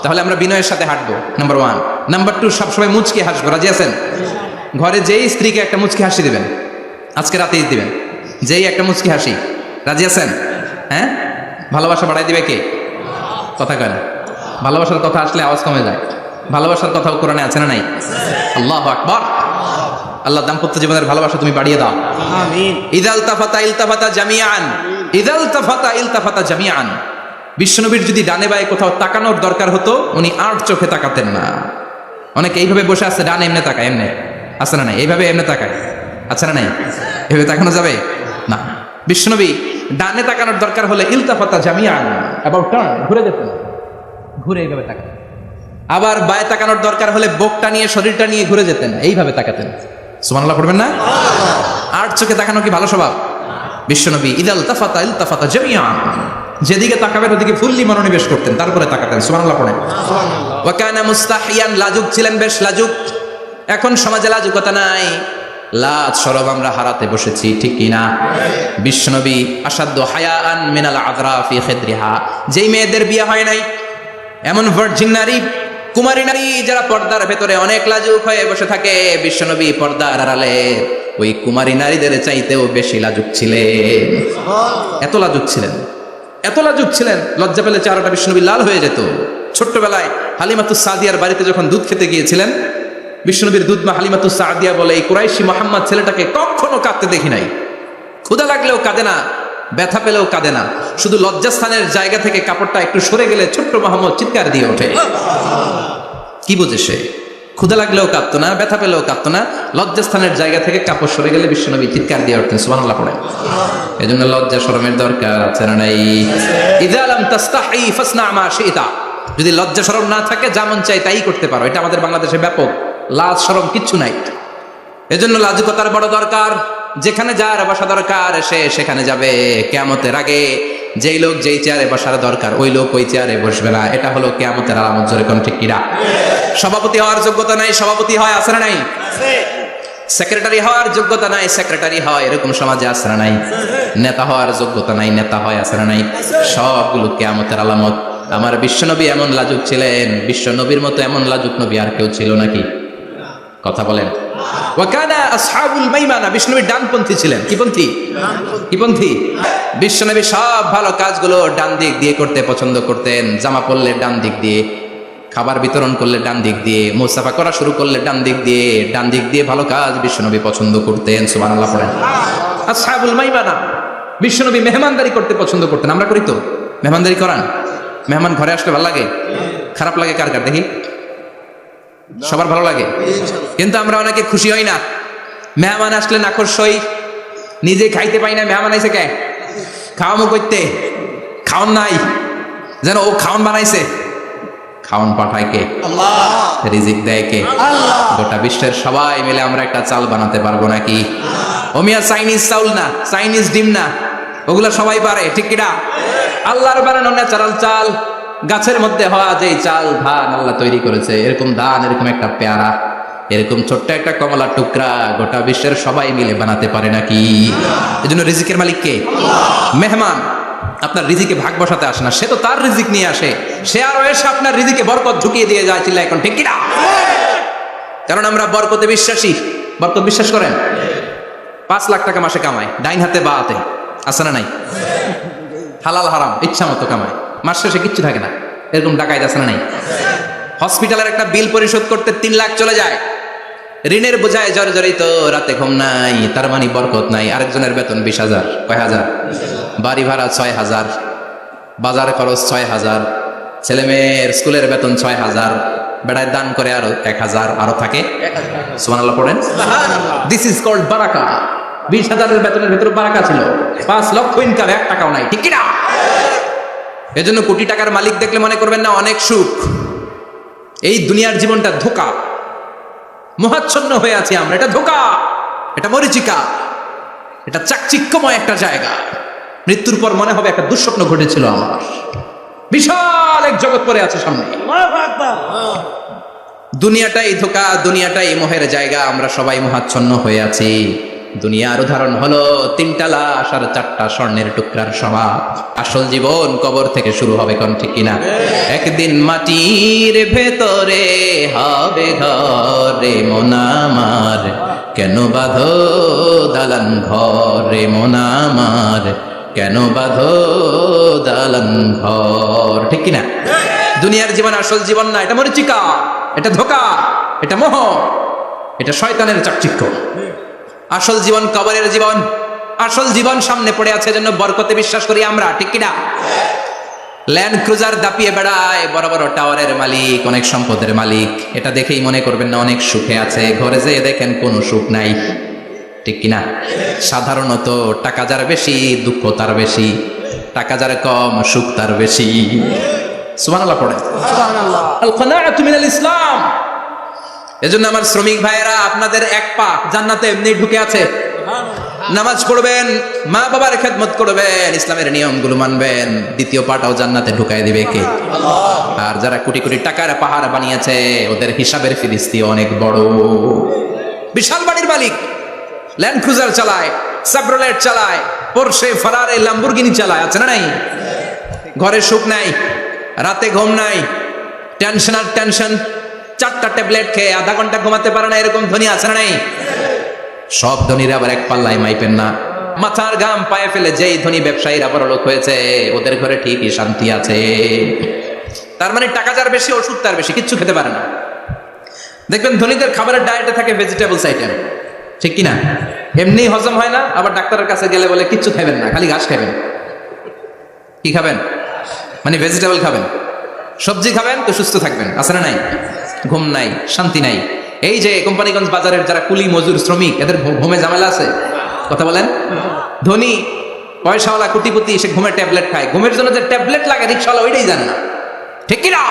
তাহলে আমরা বিনয়ের সাথে হাঁটবো, নাম্বার 1। নাম্বার 2, সবসময় মুচকি হাসবো। রাজি আছেন? ঘরে যেই স্ত্রীকে একটা মুচকি হাসি দিবেন, আজকে রাতেই দিবেন, যেই একটা মুচকি হাসি। রাজি আছেন? হ্যাঁ, ভালোবাসা বাড়াই দিবে কে? কথা কেন? ভালোবাসার কথা আসলে আওয়াজ কমে যায়। ভালোবাসার কথাও কোরআনে আছে না নাই? আল্লাহু আকবার। আল্লাহ দাম্পত্য জীবনের ভালোবাসা তুমি বাড়িয়ে দাও, আমিন। ইযা ইলতাফাতা ইলতাফাতা জামিআন, ইদাল তাফাতা ইলতাফাতা জামিআন। বিশ্বনবীর যদি ডানে বায়ে কোথাও তাকানোর দরকার হতো উনি আর চোখে তাকাতেন না। অনেকে এইভাবে বসে আছে, ডানে এমনি তাকায়, এমনি আছে না নাই? এইভাবে এমনি তাকায়, আছে না নাই? এইভাবে তাকানো যাবে না। বিশ্বনবী ডানে তাকানোর দরকার হলে ইলতাফাতা জামিআন, অ্যাবাউট টার্ন, ঘুরে যেতেন, ঘুরে এইভাবে তাকাতেন। আবার বায়ে তাকানোর দরকার হলে বুকটা নিয়ে, শরীরটা নিয়ে ঘুরে যেতেন, এইভাবে তাকাতেন। সুবহানাল্লাহ পড়বেন না? আর চোখে তাকানো কি ভালো স্বভাব? বিশ্বনবী ইদাল তাফাতা ইলতাফাতা জামিআন, যেদিকে তাকাবেন ওদিকে ফুললি মনোনিবেশ করতেন, তারপরে তাকাতেন। সুবহানাল্লাহ পড়েন। ওয়া কানা মুস্তাহিয়ান, লাজুক ছিলেন, বেশ লাজুক। এখন সমাজে লাজুকতা নাই, লাজ শরম আমরা হারাতে বসেছি, ঠিক কি না? বিশ্বনবী আসাদ্দু হায়াআন মিনাল আযরা ফি খিদরিহা, যেই মেয়েদের বিয়ে হয় নাই, এমন ভার্জিন নারী, কুমারী নারী যারা পর্দার ভেতরে অনেক লাজুক হয়ে বসে থাকে, বিশ্বনবী পর্দার আড়ালে ওই কুমারী নারীদের চাইতেও বেশি লাজুক ছিলেন। এত লাজুক ছিলেন, এত লাজুক ছিলেন, লজ্জা পেলে চেহারাটা বিশ্বনবী লাল হয়ে যেত। ছোট্টবেলায় হালিমাতুস সাদিয়ার বাড়িতে যখন দুধ খেতে গিয়েছিলেন, বিশ্বনবীর দুধমা হালিমাতুস সাদিয়া বলে, এই কুরাইশি মোহাম্মদ ছেলেটাকে কখনো কাঁদতে দেখি নাই। ক্ষুধা লাগলেও কাঁদে না, ব্যথা পেলেও কাঁদে না, শুধু লজ্জাস্থানের জায়গা থেকে কাপড়টা একটু সরে গেলে ছোট্ট মোহাম্মদ চিৎকার দিয়ে ওঠে। কি বোঝে সে? ক্ষুধা লাগলেও কাঁদতো না, ব্যথা পেলেও কাঁদতো না, লজ্জাস্থানের জায়গা থেকে কাপড় সরে গেলে বিশ্বনবী চিৎকার দিয়ে উঠতেন। সুবহানাল্লাহ পড়েন। এজন্য লজ্জা শরমের দরকার আছে না নাই? ইযা লাম তাস্তাহি ফাসনা মা শিতা, যদি লজ্জা শরম না থাকে যা মন চাই তাই করতে পারো। এটা আমাদের বাংলাদেশে ব্যাপক, লাজ শরম কিচ্ছু নাই। এজন্য লাজুকতার বড় দরকার। যেখানে যার বসা দরকার সে সেখানে যাবে। কিয়ামতের আগে যেই লোক যেই চেয়ারে বসার দরকার ওই লোক ওই চেয়ারে বসবে না। এটা হলো কিয়ামতের আলামত। জোরে কোন ঠিক কিনা? সভাপতি হওয়ার যোগ্যতা নাই, সভাপতি হয়, আছে না নাই? সেক্রেটারি হওয়ার যোগ্যতা নাই, সেক্রেটারি হয়, এরকম সমাজে আছে না নাই? নেতা হওয়ার যোগ্যতা নাই, নেতা হয়, আছে না নাই? সবগুলো কিয়ামতের আলামত। আমার বিশ্বনবী এমন লাজুক ছিলেন, বিশ্বনবীর মতো এমন লাজুক নবী আর কেউ ছিল নাকি? কথা বলেন। ওয়াকানা আসহাবুল মাইমানা, বিশ্বনবী ডানপন্থী ছিলেন। কি পন্থী? কি পন্থী? বিশ্বনবী সব ভালো কাজগুলো ডান দিক দিয়ে করতে পছন্দ করতেন। জামা পরলে ডান দিক দিয়ে, খাবার বিতরণ করলে ডান দিক দিয়ে, মুসাফা করা শুরু করলে ডান দিক দিয়ে, ডান দিক দিয়ে ভালো কাজ বিশ্বনবী পছন্দ করতেন। সুবহানাল্লাহ পড়েন। আসহাবুল মাইমানা, বিশ্বনবী মেহমানদারি করতে পছন্দ করতেন। আমরা করি তো? মেহমানদারি করান? মেহমান ঘরে আসলে ভালো লাগে? খারাপ লাগে কার কার দেখি? সবার ভালো লাগে, কিন্তু আমরা অনেকে খুশি হই না। মেহমান আসলে নাখোশ হই, নিজে খাইতে পাই না। মেহমান আইছে কে? খাওয়ামো করতে, খাওয়ান নাই, যেন ও খাওয়ান বানাইছে। খাওয়ান পাঠায় কে? আল্লাহ। রিজিক দেয় কে? আল্লাহ। গোটা বিশ্বের সবাই মিলে আমরা একটা চাল বানাতে পারবো নাকি? ও মিয়া চাইনিজ চাউল না, চাইনিজ ডিম না, ওগুলা সবাই পারে, ঠিক কিনা? আল্লাহর বানানো ন্যাচারাল চাল, গাছের মধ্যে হওয়া যে চাল, ধান আল্লাহ তৈরি করেছে, এরকম ধান, এরকম একটা পেয়ারা, এরকম ছোট্ট একটা কমলার টুকরা গোটা বিশ্বের সবাই মিলে বানাতে পারে নাকি? এজন্য রিজিকের মালিক কে? মেহমান আপনার রিজিকে ভাগ বসাতে আসে না, সে তো তার রিজিক নিয়ে আসে, সে আরো এসে আপনার রিজিকে বরকত ঢুকিয়ে দিয়ে যায়। চিল্লা এখন ঠিক কিনা? কারণ আমরা বরকতে বিশ্বাসী। বরকত বিশ্বাস করেন? 5 লাখ টাকা মাসে কামায়, ডাইন হাতে বা হাতে, আছে না নাই? হালাল হারাম ইচ্ছা মতো কামায়, মাস শেষে কিচ্ছু থাকে না, এরকম ডাকাইত আছে না নাই? হসপিটালের একটা বিল পরিশোধ করতে 3 লাখ চলে যায়, ঋণের বোঝায় জর্জরিত, রাতে ঘুম নাই, তার মানে বরকত নাই। আরেকজনের বেতন 20,000, কয় হাজার? বাড়ি ভাড়া 6,000, বাজার খরচ 6,000, ছেলে মেয়ের স্কুলের বেতন 6,000, বেড়ায় দান করে আরো 1,000, আরো থাকে। সুবহানাল্লাহ পড়েন। দিস ইজ কল্ড বারাকা। 20,000-এর বেতনের ভেতরে বারাকা ছিল। 5 লক্ষ ইনকাম, 1 টাকাও নাই, ঠিক কিনা? এজন্য কোটি টাকার মালিক দেখলে মনে করবেন না অনেক সুখ। এই দুনিয়ার জীবনটা ধোঁকা, মোহাচ্ছন্ন হয়ে আছি আমরা। এটা ধোঁকা, এটা মরিচিকা, এটা চাকচিক্যময় একটা জায়গা। মৃত্যুর পর মনে হবে একটা দুঃস্বপ্ন ঘটেছিল আমার, বিশাল এক জগৎ পড়ে আছে সামনে। দুনিয়াটাই ধোঁকা, দুনিয়াটাই মোহের জায়গা। আমরা সবাই মোহাচ্ছন্ন হয়ে আছি। দুনিয়ার উদাহরণ হলো 3টা লাশ আর 4টা স্বর্ণের টুকরার সমাজ। আসল জীবন কবর থেকে শুরু হবে, কোন ঠিক কিনা? একদিন মাটির ভেতরে হবে ঘরে মন আমার, কেন বাঁধো দালান ঘরে মন আমার, কেন বাঁধো দালান ঘর, ঠিক কিনা? দুনিয়ার জীবন আসল জীবন না, এটা মরিচিকা, এটা ধোঁকা, এটা মোহ, এটা শয়তানের চাকচিক্য। আসল জীবন কবরের জীবন। আসল জীবন সামনে পড়ে আছে, জন্য বরকতে বিশ্বাস করি আমরা, ঠিক কিনা? ল্যান্ড ক্রুজার দাপিয়ে বেড়ায়, বড় বড় টাওয়ারের মালিক, অনেক সম্পদের মালিক, এটা দেখেই মনে করবেন না অনেক সুখে আছে। ঘরে যেয়ে দেখেন কোনো সুখ নাই, ঠিক কিনা? সাধারণত টাকা যার বেশি দুঃখ তার বেশি, টাকা যার কম সুখ তার বেশি। সুবহানাল্লাহ পড়ে। আল কানাআতু মিনাল ইসলাম। এজন্য আমার শ্রমিক ভাইয়েরা, আপনাদের এক পা জান্নাতে এমনি ঢুকে আছে। নামাজ পড়বেন, মা বাবার খেদমত করবেন, ইসলামের নিয়মগুলো মানবেন, দ্বিতীয় পাটাও জান্নাতে ঢুকাই দিবে কে? আর যারা কোটি কোটি টাকার পাহাড় বানিয়েছে, ওদের হিসাবের ফিরিস্তি অনেক বড়। বিশাল বাড়ির মালিক, ল্যান্ড ক্রুজার চালায়, সাবরোলেট চালায়, পোরশে, ফারারে, ল্যাম্বরগিনি চালায়, আছে না নাই? ঘরে সুখ নাই, রাতে ঘুম নাই, টেনশন আর টেনশন, 4টা ট্যাবলেট খেয়ে আধা ঘন্টা ঘুমাতে পারে না, এরকম ধনী আছে না নাই? সব ধনীরা আবার এক পাল্লায় মাইপেন না। মাথার ঘাম পায়ে ফেলে যেই ধনী ব্যবসায়ীরা বড়লোক হয়েছে, ওদের ঘরে ঠিকই শান্তি আছে। তার মানে টাকা যার বেশি, ওষুধ তার বেশি, কিচ্ছু খেতে পারে না। দেখবেন ধনীদের খাবারের ডায়েটে থাকে ভেজিটেবলস আইটেম, ঠিক কিনা? এমনি হজম হয় না, আবার ডাক্তারের কাছে গেলে বলে কিচ্ছু খাবেন না, খালি ঘাস খাবেন। কি খাবেন? মানে ভেজিটেবল খাবেন, সবজি খাবেন, তো সুস্থ থাকবেন, আছে না নাই? ঘুম নাই, শান্তি নাই। এই যে কোম্পানিগঞ্জ বাজারের যারা কুলি মজুর শ্রমিক, এদের ঘুমে ঝামেলা আছে? কথা বলেন। ধনী পয়সাওয়ালা কোটিপতি, সে ঘুমের ট্যাবলেট খায়, ঘুমের জন্য যে ট্যাবলেট লাগে রিক্সাওয়ালা ওইটাই জানে না, ঠিক কিনা?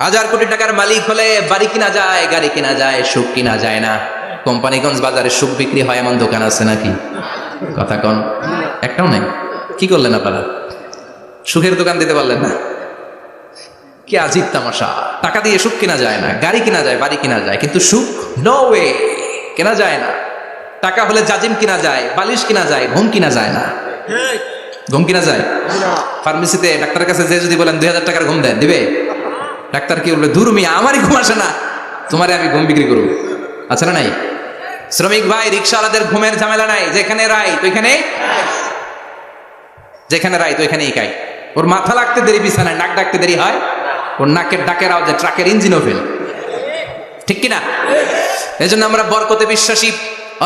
1000 কোটি টাকার মালিক হলে বাড়ি কিনা যায়, গাড়ি কিনা যায়, সুখ কিনা যায় না। কোম্পানিগঞ্জ বাজারে সুখ বিক্রি হয় এমন দোকান আছে নাকি? কথা কন, একটাও নাই। কি করলেন আপনারা? সুখের দোকান দিতে পারলেন না? কি আজীব তামাশা। টাকা দিয়ে সুখ কিনা যায় না, গাড়ি কিনা যায়, বাড়ি কিনা যায়, কিন্তু সুখ নো ওয়ে, কেনা যায় না। টাকা হলে জাজিম কিনা যায়, বালিশ কিনা যায়, ঘুম কিনা যায় না। ঘুম কিনা যায়? ফার্মেসিতে ডাক্তারের কাছে যে যদি বলেন 2000 টাকার ঘুম দেন, দিবে? ডাক্তার কি বলবে? দূর মিয়া, আমারই ঘুম আসে না, তোমারে আমি ঘুম বিক্রি করবো, আছে না নাই? শ্রমিক ভাই, রিক্সাওয়ালাদের ঘুমের ঝামেলা নাই, যেখানে রাই তো এখানে, যেখানে রাই তো এখানেই খাই। ওর মাথা লাগতে দেরি বিছানায়, নাক ডাকতে দেরি হয়, ওর নাকের ডাকের আওয়াজে ট্রাকের ইঞ্জিনও ফেল, ঠিক কিনা? এই জন্য আমরা বরকতে বিশ্বাসী।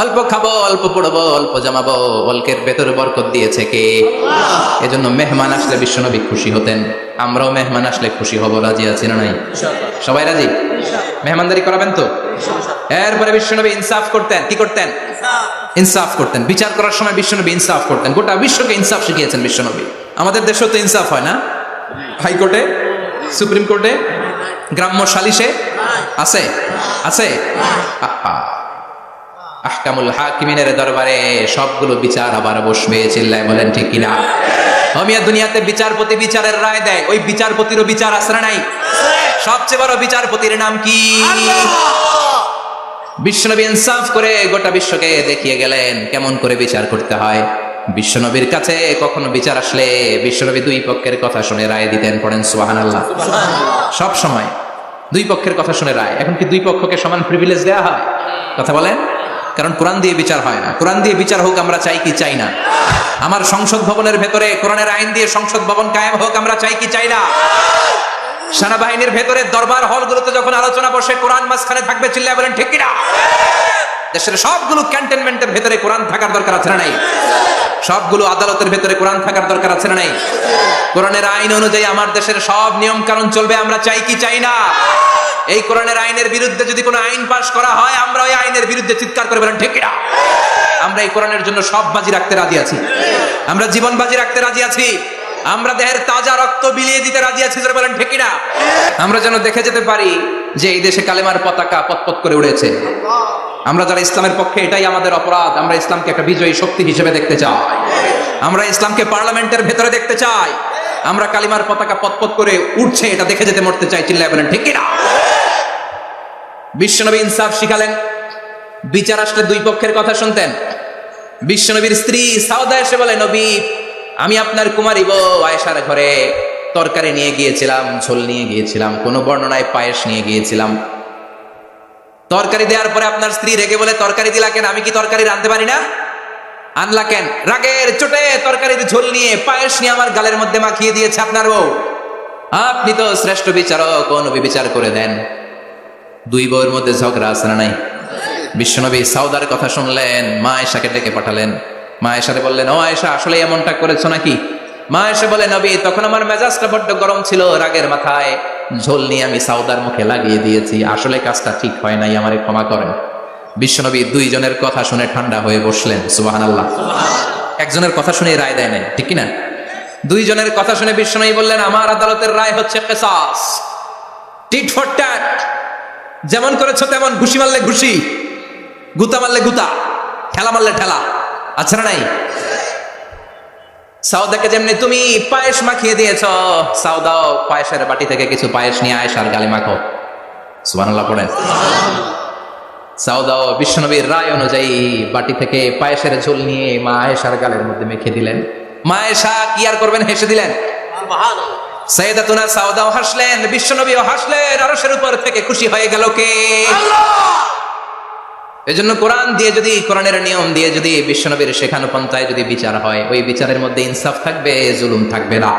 অল্প খাবো, অল্প পড়বো, অল্প জমাবো, অল্পের ভেতরে বরকত দিয়েছে কে? এজন্য মেহমান আসলে বিশ্বনবী খুশি হতেন, আমরাও মেহমান আসলে খুশি হব। রাজি আছি না নাই? সবাই রাজি? মেহমানদারি করাবেন তো? এরপরে বিশ্বনবী ইনসাফ করতেন। কি করতেন? ইনসাফ করতেন। বিচার করার সময় বিশ্বনবী ইনসাফ করতেন। গোটা বিশ্বকে ইনসাফ শিখিয়েছেন বিশ্বনবী। আমাদের দেশেও তো ইনসাফ হয় না? হাইকোর্টে, সুপ্রিম কোর্টে, গ্রাম্য সালিশে আছে, আছে। আহকামুল হাকিমিনের দরবারে সবগুলো বিচার আবার বসবে। চিল্লায় বলেন ঠিক কিনা? হমিয়া দুনিয়াতে বিচারপতি বিচারের রায় দেয়, ওই বিচারপতিরও বিচার আছে না নাই? সবচেয়ে বড় বিচারপতির নাম কি? বিশ্বনবী ইনসাফ করে গোটা বিশ্বকে দেখিয়ে গেলেন কেমন করে বিচার করতে হয়। বিশ্বনবীর কাছে কখনো বিচার আসলে বিশ্বনবী দুই পক্ষের কথা শুনে রায় দিতেন। পড়েন সুবহানাল্লাহ। সব সময় দুই পক্ষের কথা শুনে রায়। এখন কি দুই পক্ষকে সমান প্রিভিলেজ দেওয়া হয়? কথা বলেন। কারণ কোরআন দিয়ে বিচার হয় না। কোরআন দিয়ে বিচার হোক, আমরা চাই কি চাই না? আমার সংসদ ভবনের ভেতরে কোরআনের আইন দিয়ে সংসদ ভবন কায়েম হোক, আমরা চাই কি চাই না? সেনাবাহিনীর ভেতরে দরবার হলগুলোতে যখন আলোচনা বসে, কোরআন মাঝখানে থাকবে। চিল্লায় বলেন ঠিক কিনা? দেশের সবগুলো ক্যান্টনমেন্টের ভেতরে কোরআন থাকার দরকার আছে না নাই? সবগুলো আদালতের ভেতরে কোরআন থাকার দরকার আছে না নাই? কোরআনের আইন অনুযায়ী আমার দেশের সব নিয়ম কানুন চলবে, আমরা চাই কি চাই না? এই কোরআনের আইনের বিরুদ্ধে যদি কোনো আইন পাশ করা হয়, আমরা ওই আইনের বিরুদ্ধে চিৎকার করে বলেন ঠিক কিনা? আমরা এই কোরআনের জন্য সব বাজি রাখতে রাজি আছি, আমরা জীবন বাজি রাখতে রাজি আছি, আমরা দেহের তাজা রক্ত বিলিয়ে দিতে রাজি আছি। জোরে বলেন ঠিক কিনা? আমরা যেন দেখে যেতে পারি যে এই দেশে কালেমার পতাকা পতপত করে উড়েছে। আমরা যারা ইসলামের পক্ষে, এটাই আমাদের অপরাধ। আমরা ইসলামকে একটা বিজয়ী শক্তি হিসেবে দেখতে চাই। আমরা ইসলামকে পার্লামেন্টের ভেতরে দেখতে চাই। আমরা কালিমার পতাকা পতপত করে উঠছে, এটা দেখে যেতে মরতে চাই। চিল্লায় বলেন ঠিক কিনা? বিশ্বনবী ইনসাফ শিখালেন। বিচার আসলে দুই পক্ষের কথা শুনতেন। বিশ্বনবীর স্ত্রী সাউদা এসে বলে, নবী, আমি আপনার কুমারী বউ আয়েশার ঘরে তরকারি নিয়ে গিয়েছিলাম, ঝোল নিয়ে গিয়েছিলাম, কোন বর্ণনায় পায়েস নিয়ে গিয়েছিলাম। তরকারি দেওয়ার পরে আপনার স্ত্রী রেগে বলে, তরকারি দিলা কেন? আমি কি তরকারি রাঁধতে পারি না? আনলা কেন? রাগের চোটে তরকারির ঝোল নিয়ে, পায়েস নিয়ে আমার গালের মধ্যে মাখিয়ে দিয়েছে আপনার বউ। আপনি তো শ্রেষ্ঠ বিচারক, ও নবী বিচার করে দেন। দুই বউয়ের মধ্যে ঝগড়া আছে না নাই? বিশ্বনবী সাউদার কথা শুনলেন, মা আয়েশাকে ডেকে পাঠালেন। মা আয়েশারে বললেন, ও আয়েশা, আসলে এমনটা করেছো নাকি? মা আয়েশা বলে, নবী, তখন আমার মেজাজটা বড্ড গরম ছিল, রাগের মাথায় ঝোল নিয়ে আমি সাউদার মুখে লাগিয়ে দিয়েছি, আসলে কাজটা ঠিক হয় নাই, আমারে ক্ষমা করেন। বিশ্বনবী দুইজনের কথা শুনে ঠান্ডা হয়ে বসলেন। সুবহানাল্লাহ। একজনের কথা শুনে রায় দেয় নাই, ঠিক কিনা? দুইজনের কথা শুনে বিশ্বনবী বললেন, আমার আদালতের রায় হচ্ছে কিসাস, টিট ফর ট্যাট। যেমন করেছো তেমন, ঘুষি মারলে ঘুষি, গুতা মারলে গুতা, ঠেলা মারলে ঠেলা, আচ্ছা না নাই? সাউদাকে যেমনি তুমি পায়েস মাখিয়ে দিয়েছ, সাউদাও পায়েসের বাটি থেকে কিছু পায়েস নিয়ে আয়েশার গালে মাখো। সুবহানাল্লাহ পড়েন। সাউদাও বিশ্বনবীর রায় অনুযায়ী বাটি থেকে পায়েসের ঝোল নিয়ে মা আয়েশার গালের মধ্যে মেখে দিলেন। মা আয়েশা কি আর করবেন, হেসে দিলেন। সাইয়েদাতুনা সাউদাও হাসলেন, বিশ্বনবীও হাসলেন। আরশের উপর থেকে খুশি হয়ে গেল কে? এজন্য কোরআন দিয়ে যদি, কোরআনের নিয়ম দিয়ে যদি বিশ্বনবীর শেখানো পন্থায় যদি বিচার হয়, ওই বিচারের মধ্যে ইনসাফ থাকবে, জুলুম থাকবে না।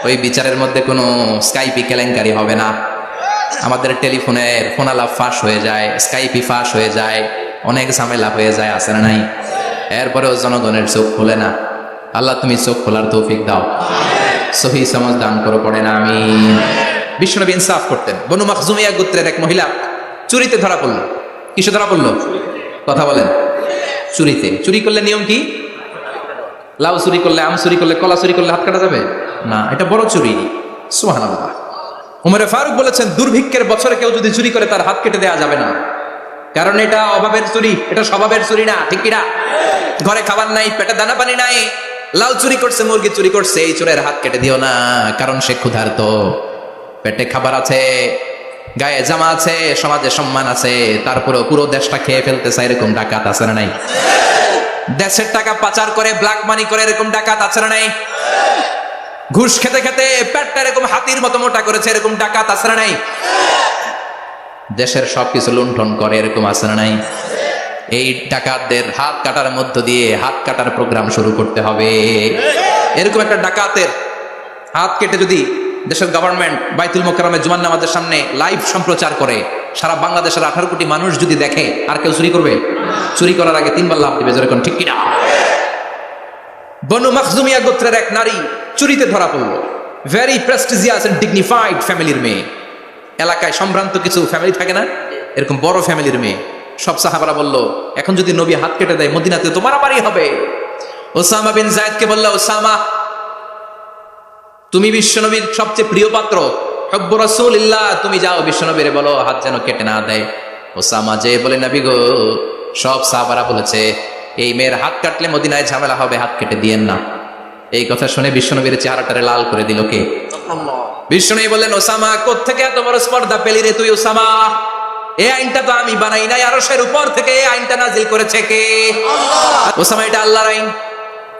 ওই বিচারের মধ্যে কোনো স্কাইপি কেলেঙ্কারি হবে না। আমাদের টেলিফোনের ফোনালাপ ফাঁস হয়ে যায়, স্কাইপি ফাঁস হয়ে যায়, অনেক ঝামেলা হয়ে যায়, আছে না নাই? এরপরেও জনগণের চোখ খোলে না। আল্লাহ তুমি চোখ খোলার তৌফিক দাও, সহি সমাজ দান করো, পড়ে না আমিন। বিশ্বনবী ইনসাফ করতেন। বনু মাখজুমিয়া গোত্রের এক মহিলা চুরিতে ধরা পড়ল। কিসে ধরা পড়লো? কথা বলেন। চুরিতে। চুরি করলে নিয়ম কি? লাউ চুরি করলে, আম চুরি করলে, কলা চুরি করলে হাত কাটা যাবে না, এটা বড় চুরি। সুবহানাল্লাহ। উমরে ফারুক বলেছেন, দুর্ভিক্ষের বছরে কেউ যদি চুরি করে তার হাত কেটে দেওয়া যাবে না, কারণ এটা অভাবের চুরি, এটা স্বভাবের চুরি না, ঠিক কিনা? ঘরে খাবার নাই, পেটে দানা পানি নাই, লাউ চুরি করছে, মুরগি চুরি করছে, এই চোরের হাত কেটে দিও না, কারণ সে ক্ষুধার্ত, পেটে খাবার আছে, গায়ে জামা আছে, সমাজে সম্মান আছে, তারপরেও পুরো দেশটা খেয়ে ফেলতেছে, এরকম ডাকাত আছে না নাই? দেশের টাকা পাচার করে, ব্ল্যাক মানি করে, এরকম ডাকাত আছে না নাই? ঘুষ খেতে খেতে পেটটা এরকম হাতির মতো মোটা করেছে, এরকম ডাকাত আছে না নাই? দেশের সবকিছু লুণ্ঠন করে, এরকম আছে না নাই? এই ডাকাতদের হাত কাটার মধ্য দিয়ে হাত কাটার প্রোগ্রাম শুরু করতে হবে। এরকম একটা ডাকাতের হাত কেটে যদি দেশের গভর্নমেন্ট বাইতুল মোকাররমে জুমার নামাজের সামনে লাইভ সম্প্রচার করে, সারা বাংলাদেশের 18 কোটি মানুষ যদি দেখে, আর কেউ চুরি করবে? চুরি করার আগে 3 বার লাফ দিবে, যেরকম, ঠিক কিনা? বনু মাখজুমিয়া গোত্রের এক নারী চুরিতে ধরা পড়ল। ভেরি প্রেস্টিজিয়াস এন্ড ডিগনিফাইড ফ্যামিলির মেয়ে। এলাকায় সম্ভ্রান্ত কিছু ফ্যামিলি থাকে না, এরকম বড় ফ্যামিলির মেয়ে। সব সাহাবারা বলল, এখন যদি নবী হাত কেটে দেয় মদিনাতে তো মারামারি হবে। ওসামা বিন যায়েদকে বলল, ওসামা, তুমি বিশ্বনবীর সবচেয়ে প্রিয় পাত্র, হুব্বু রাসূলিল্লাহ, তুমি যাও বিশ্বনবীর বলো হাত যেন কেটে না দেয়। ওসামা যে বলে, নবী গো, সব সাহাবারা বলেছে এই মেয়ের হাত কাটলে মদিনায় ঝামেলা হবে, হাত কেটে দিয়েন না। এই কথা শুনে বিশ্বনবীর চেহারাটারে লাল করে দিল কে? বিশ্বনবী বললেন, ওসামা, কোত্থেকে এত বড় স্পর্ধা পেলি রে তুই ওসামা? এই আইনটা তো আমি বানাই নাই, আরশের উপর থেকে এই আইনটা নাজিল করেছে কে? আল্লাহ। ওসামা, এটা আল্লাহর আইন।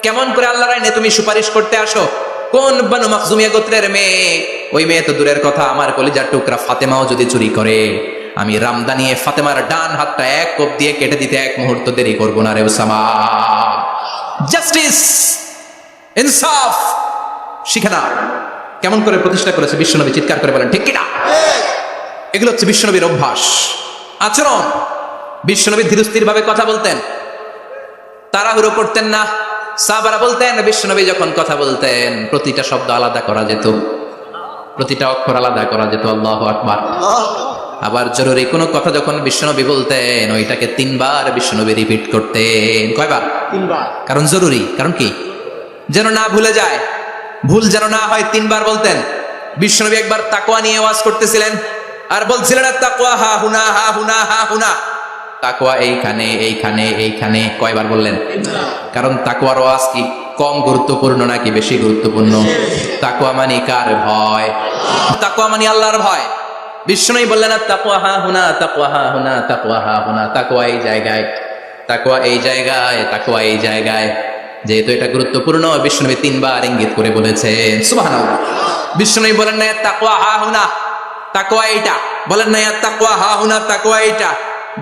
কেমন করে আল্লাহর আইনে তুমি সুপারিশ করতে আসো? কোন বনু মাখজুমিয়া গোত্রের মেয়ে? ওই মেয়ে তো দূরের কথা, আমার কলিজার টুকরা ফাতেমাও যদি চুরি করে, আমি রামদানিয়ে ফাতেমার ডান হাতটা এক কোপ দিয়ে কেটে দিতে এক মুহূর্ত দেরি করব না রে ওসামা। জাস্টিস, ইনসাফ শিখে না। কেমন করে প্রতিষ্ঠা করেছে বিশ্বনবী, চিৎকার করে বলেন, ঠিক কিনা? এগুলো হচ্ছে বিশ্বনবীর অভ্যাস, আচরণ। বিশ্বনবী ধীরস্থির ভাবে কথা বলতেন, তাড়াহুড়ো করতেন না। সাহাবারা বলতেন, বিশ্বনবী যখন কথা বলতেন প্রতিটা শব্দ আলাদা করা যেত, প্রতিটা অক্ষর আলাদা করা যেত। আল্লাহু আকবার। আবার জরুরি কোনো কথা যখন বিশ্বনবী বলতেন, ওইটাকে 3 বার বিশ্বনবী রিপিট করতেন। কয়বার? 3 বার। কারণ জরুরি, কারণ কি? যেন না ভুলে যায়, ভুল যেন না হয়, 3 বার বলতেন। বিশ্বনবী একবার তাকওয়া নিয়ে ওয়াজ করতেছিলেন, আর বলছিলেন, তাকওয়া হা হুনা, হা হুনা, হা হুনা। তাকওয়া এইখানে, এইখানে, এইখানে। কয়বার বললেন? কারণ তাকওয়ার ওয়াজ কি কম গুরুত্বপূর্ণ নাকি বেশি গুরুত্বপূর্ণ? তাকওয়া মানে কার ভয়? তাকওয়া মানে আল্লাহর ভয়। বিশ্বনবী বললেন, তাকওয়া হা হুনা, তাকওয়া হা হুনা, তাকওয়া হা হুনা। তাকওয়া এই জায়গায়, তাকওয়া এই জায়গায়, তাকওয়া এই জায়গায়। যেহেতু এটা গুরুত্বপূর্ণ, বিশ্বনবী 3 বার ইঙ্গিত করে বলেছেন। সুবহানাল্লাহ। বিশ্বনবী বলেন না তাকওয়া হা হুনা, তাকওয়া এইটা। বলেন না তাকওয়া হা হুনা, তাকওয়া এইটা।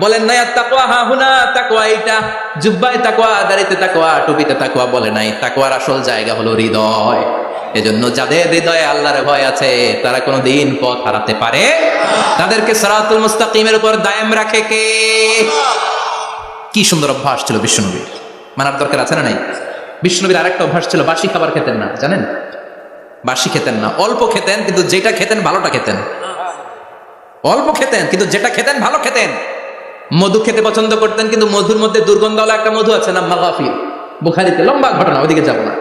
বলেন না তাকওয়া হা হুনা, তাকওয়া এইটা। জুব্বায় তাকওয়া, দাড়িতে তাকওয়া, টুপিতে তাকওয়া বলে নাই। তাকওয়ার আসল জায়গা হলো হৃদয়। এজন্য যাদের হৃদয়ে আল্লাহর ভয় আছে তারা কোনোদিন পথ হারাতে পারে, তাদেরকে সিরাতুল মুস্তাকিমের উপর দায়েম রাখে কে? কি সুন্দর অভ্যাস ছিল বিশ্বনবীর, মানার দরকার আছে না নাই? বিশ্বনবীর আরেকটা অভ্যাস ছিল, বাসি খাবার খেতেন না, জানেন? বাসি খেতেন না, অল্প খেতেন, কিন্তু যেটা খেতেন ভালোটা খেতেন। অল্প খেতেন কিন্তু যেটা খেতেন ভালো খেতেন। মধু খেতে পছন্দ করতেন, কিন্তু মধুর মধ্যে দুর্গন্ধওয়ালা একটা মধু আছে না, মাগাফির, বুখারীতে লম্বা ঘটনা, ওইদিকে যাব না।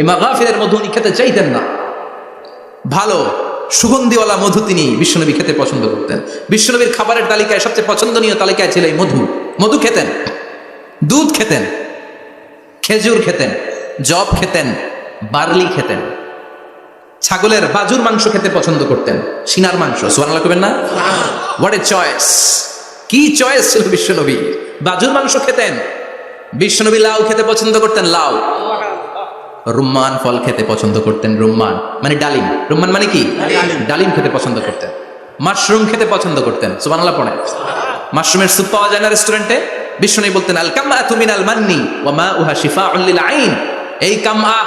এই মাগাফিরের মধু উনি খেতে চাইতেন না। ভালো সুগন্ধিওয়ালা মধু তিনি বিশ্বনবী খেতে পছন্দ করতেন। বিশ্বনবীর খাবারের তালিকায় সবচেয়ে পছন্দনীয় তালিকায় ছিল এই মধু। মধু খেতেন, দুধ খেতেন, খেজুর খেতেন, জব খেতেন, বার্লি খেতেন, ছাগলের বাজুর মাংস খেতে পছন্দ করতেন, সিনার মাংস। সুবহানাল্লাহ কইবেন না? What a choice! কি চয়েস ছিল বিশ্বনবী! বাজুর মাংস খেতেন। বিশ্বনবী লাউ খেতে পছন্দ করতেন, লাউ। রুম্মান ফল খেতে পছন্দ করতেন, রুম্মান মানে ডালিম। রুম্মান মানে কি? ডালিম খেতে পছন্দ করতেন। মাশরুম খেতে পছন্দ করতেন। সুবহানাল্লাহ পড়েন। মাশরুমের স্যুপ পাওয়া যায় না রেস্টুরেন্টে? বিশ্বনবী বলতেন, আল কামআতু মিনাল মান্নি ওয়া মাউহা শিফাউন লিল আইন। এই কামআ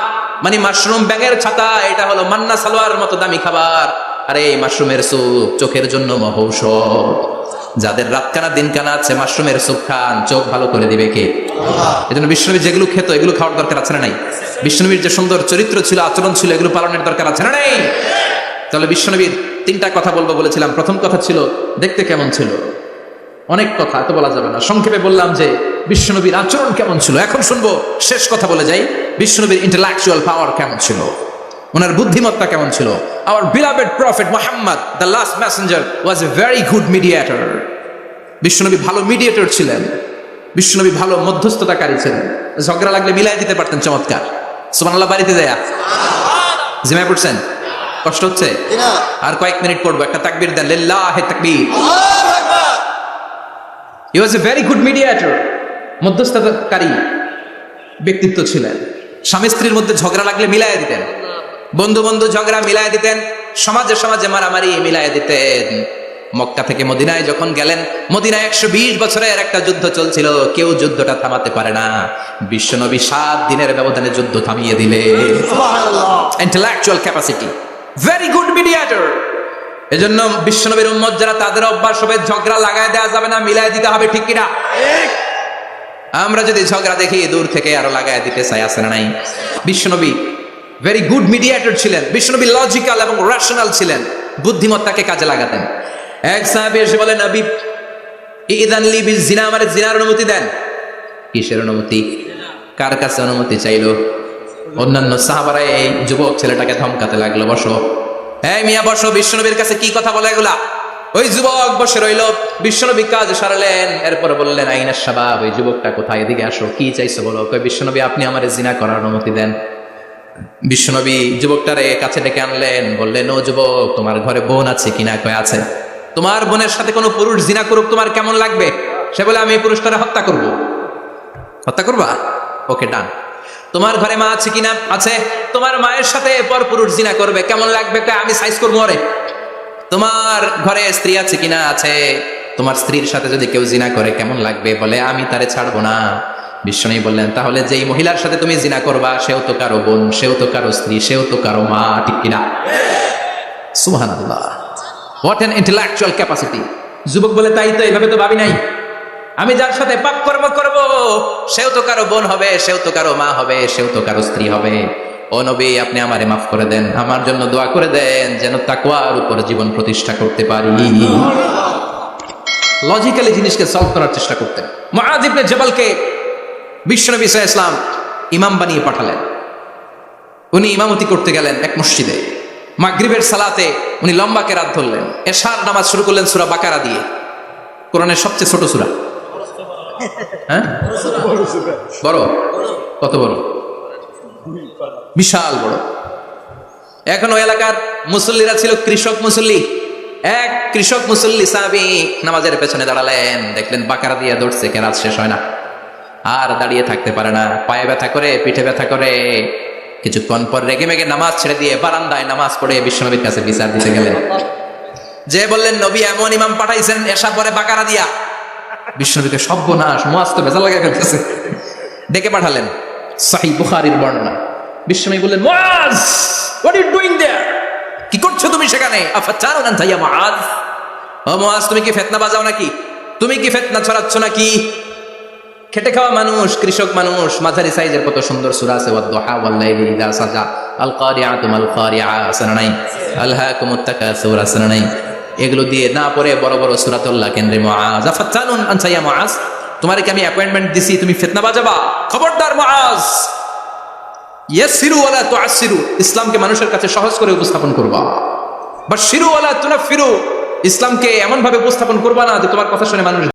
মানে মাশরুম, ব্যাঙের ছাতা, এটা হলো মান্না সালোয়ার মতো দামি খাবার। আর এই মাশরুমের স্যুপ চোখের জন্য মহৌষধ। যাদের রাতকানা দিনকানা আছে, মাশরুমের স্যুপ খান, চোখ ভালো করে দিবে কে? এজন্য বিশ্বনবী যেগুলো খেত এগুলো খাওয়ার দরকার আছে না নাই? বিশ্বনবীর যে সুন্দর চরিত্র ছিল, আচরণ ছিল, এগুলো পালনের দরকার আছে না নাই? তাহলে বিশ্বনবীর তিনটা কথা বলবো বলেছিলাম। প্রথম কথা ছিল দেখতে কেমন ছিল। অনেক কথা এত বলা যাবে না, সংক্ষেপে বললাম যে বিশ্বনবীর আচরণ কেমন ছিল। এখন শুনবো, শেষ কথা বলে যাই, বিশ্বনবীর ইন্টেলেকচুয়াল পাওয়ার কেমন ছিল, ওনার বুদ্ধিমত্তা কেমন ছিল। Our beloved prophet Muhammad, the last messenger, was a very good mediator. বিশ্বনবী ভালো মিডিয়েটর ছিলেন। বিশ্বনবী ভালো মধ্যস্থতাকারী ছিলেন। ঝগড়া লাগলে মিলাই দিতে পারতেন, চমৎকার। সুবহানাল্লাহ। বাড়িতে যায় জিমায় পড়ছেন? কষ্ট হচ্ছে? আর কয়েক মিনিট পড়বো, একটা তাকবীর দেন, লিল্লাহি তাকবীর। He was a very good mediator. মধ্যস্থতাকারী ব্যক্তিত্ব ছিলেন। স্বামী স্ত্রীর মধ্যে ঝগড়া লাগলে মিলাই দিতেন, বন্ধু বন্ধু ঝগড়া মিলাই দিতেন, সমাজে সমাজে মারামারি মিলাই দিতেন। মক্কা থেকে মদিনায় যখন গেলেন, মদিনায় 120 বছরের একটা যুদ্ধ চলছিল, কেউ যুদ্ধটা থামাতে পারে না। বিশ্বনবী 7 দিনের ব্যবধানে যুদ্ধ থামিয়ে দিলে। Intellectual capacity, very good mediator. এজন্য বিশ্বনবীর উম্মত যারা, তাদের অভ্যাস হবে ঝগড়া লাগায় দেওয়া যাবে না, মিলাই দিতে হবে। ঠিক কিনা? আমরা যদি ঝগড়া দেখি দূর থেকে আরো লাগায় দিতে চাই, আছে না নাই? বিশ্বনবী ভেরি গুড মিডিয়েটর ছিলেন। বিশ্বনবী লজিক্যাল এবং রেশনাল ছিলেন, বুদ্ধিমত্তাকে কাজে লাগাতেন। এক সাহাবী এসে বলেন, নবী ইযান লি বিল জিনা, আমারে জিনার অনুমতি দেন। কিসের অনুমতি? কার কাছে অনুমতি চাইলো? অন্যান্য সাহাবারা এই যুবক ছেলেটাকে ধমকাতে লাগলো, বসো, এই মিয়া বসো। বিশ্বনবীর কাছে কি কথা বলে এগুলা? ওই যুবক বসে রইল। বিশ্বনবী কাজ সারলেন, এরপর বললেন, আইনা শাবাব, ওই যুবকটা কোথায়, এদিকে আসো, কি চাইছো বলো। কই, বিশ্বনবী আপনি আমারে জিনা করার অনুমতি দেন। বিশ্বনবী যুবকটারে কাছে ডেকে আনলেন, বললেন, ও যুবক, তোমার ঘরে বোন আছে কিনা? কয় আছে। তোমার বোনের সাথে কোনো পুরুষ জিনা করুক, তোমার কেমন লাগবে? সে বলে, আমি এই পুরুষটারে হত্যা করব। হত্যা করবা? ওকে, ডান। তোমার ঘরে মা আছে কিনা? আছে। তোমার মায়ের সাথে পর পুরুষ জিনা করবে, কেমন লাগবে? কয়, আমি সাইজ করবো ওরে। তোমার ঘরে স্ত্রী আছে কিনা? আছে। তোমার স্ত্রীর সাথে যদি কেউ জিনা করে কেমন লাগবে? বলে, আমি তারে ছাড়বো না। বিশ্বনবী বললেন, তাহলে যেই মহিলার সাথে তুমি জিনা করবা, সেও তো কারো বোন, সেও তো কারো স্ত্রী, সেও তো কারো মা। ঠিক কিনা? সুবহানাল্লাহ। What an intellectual capacity. যুবক বলে, তাই তো, এইভাবে তো ভাবি নাই। আমি যার সাথে পাপ কর্ম করব, সেও তো কারো বোন হবে, সেও তো কারো মা হবে, সেও তো কারো স্ত্রী হবে। ও নবী, আপনি আমারে মাফ করে দেন, আমার জন্য দোয়া করে দেন, যেন তাকওয়ার উপর জীবন প্রতিষ্ঠা করতে পারি। লজিক্যালি জিনিসকে সলভ করার চেষ্টা করতেন। মুআয ইবনে জাবালকে বিশ্বনবী সাল্লাল্লাহু আলাইহি ওয়াসাল্লাম ইমাম বানিয়ে পাঠালেন। উনি ইমামতি করতে গেলেন এক মসজিদে। মাগরিবের সালাতে উনি লম্বা কেরাত ধরলেন। এশার নামাজ শুরু করলেন সূরা বাকারা দিয়ে, কোরআনের সবচেয়ে ছোট সূরা। হ্যাঁ, বড়? কত বড়? বিশাল বড়। এখন ওই এলাকার মুসল্লিরা ছিল কৃষক মুসল্লি। এক কৃষক মুসল্লি সাহাবী নামাজের পেছনে দাঁড়ালেন, দেখলেন বাকারা দিয়ে ধরছে, কেরাত শেষ হয় না, আর দাঁড়িয়ে থাকতে পারে না, পায়ে ব্যথা করে, পিঠে ব্যথা করে। কিছুক্ষণ পর রেগে মেগে নামাজ ছেড়ে দিয়ে বারান্দায় নামাজ পড়ে বিশ্বনবীর কাছে বিচার দিতে গেলেন। যে বললেন, নবী এমন ইমাম পাঠাইছেন এসা পরে বাকারা দিয়া। বিশ্বনবীকে সর্বনাশ, মুআয তো ভেজাল লাগা ফেলতেছে। ডেকে পাঠালেন, সহিহ বুখারীর বর্ণনা। বিশ্বনবী বললেন, Muaz, what are you doing there? কি করছো তুমি সেখানে? আফাতানুন আনতা ইয়া মুআজ? ও মুআজ, তুমি কি ফিতনা বাজাও নাকি? তুমি কি ফিতনা ছড়াচ্ছ নাকি? খেটে খাওয়া মানুষ, কৃষক মানুষ, মাঝারি সাইজের কত সুন্দর সূরা আছে, ওয়াদ-দুহা ওয়াল-লাইলি ইযা সাজা, আল কারিআতু মাল কারিআ, আসনা নাই, আলহাকুমুত তাকাসুর, আসনা নাই। এগুলো দিয়ে না পড়ে বড় বড় সূরাতুল্লাহ কেন্দ্রে মুআজ, আফাতানুন আনতা ইয়া মুআজ, তোমারে কি আমি অ্যাপয়েন্টমেন্ট দিছি তুমি ফিতনা বাজাবা? খবরদার মুআজ, ইয়াসসিরু ওয়ালা তুআসসিরু, ইসলামকে মানুষের কাছে সহজ করে উপস্থাপন করবা। বাশশিরু ওয়ালা তুনাফফিরু, ইসলামকে এমন ভাবে উপস্থাপন করবা না যে তোমার কথা শুনে মানুষ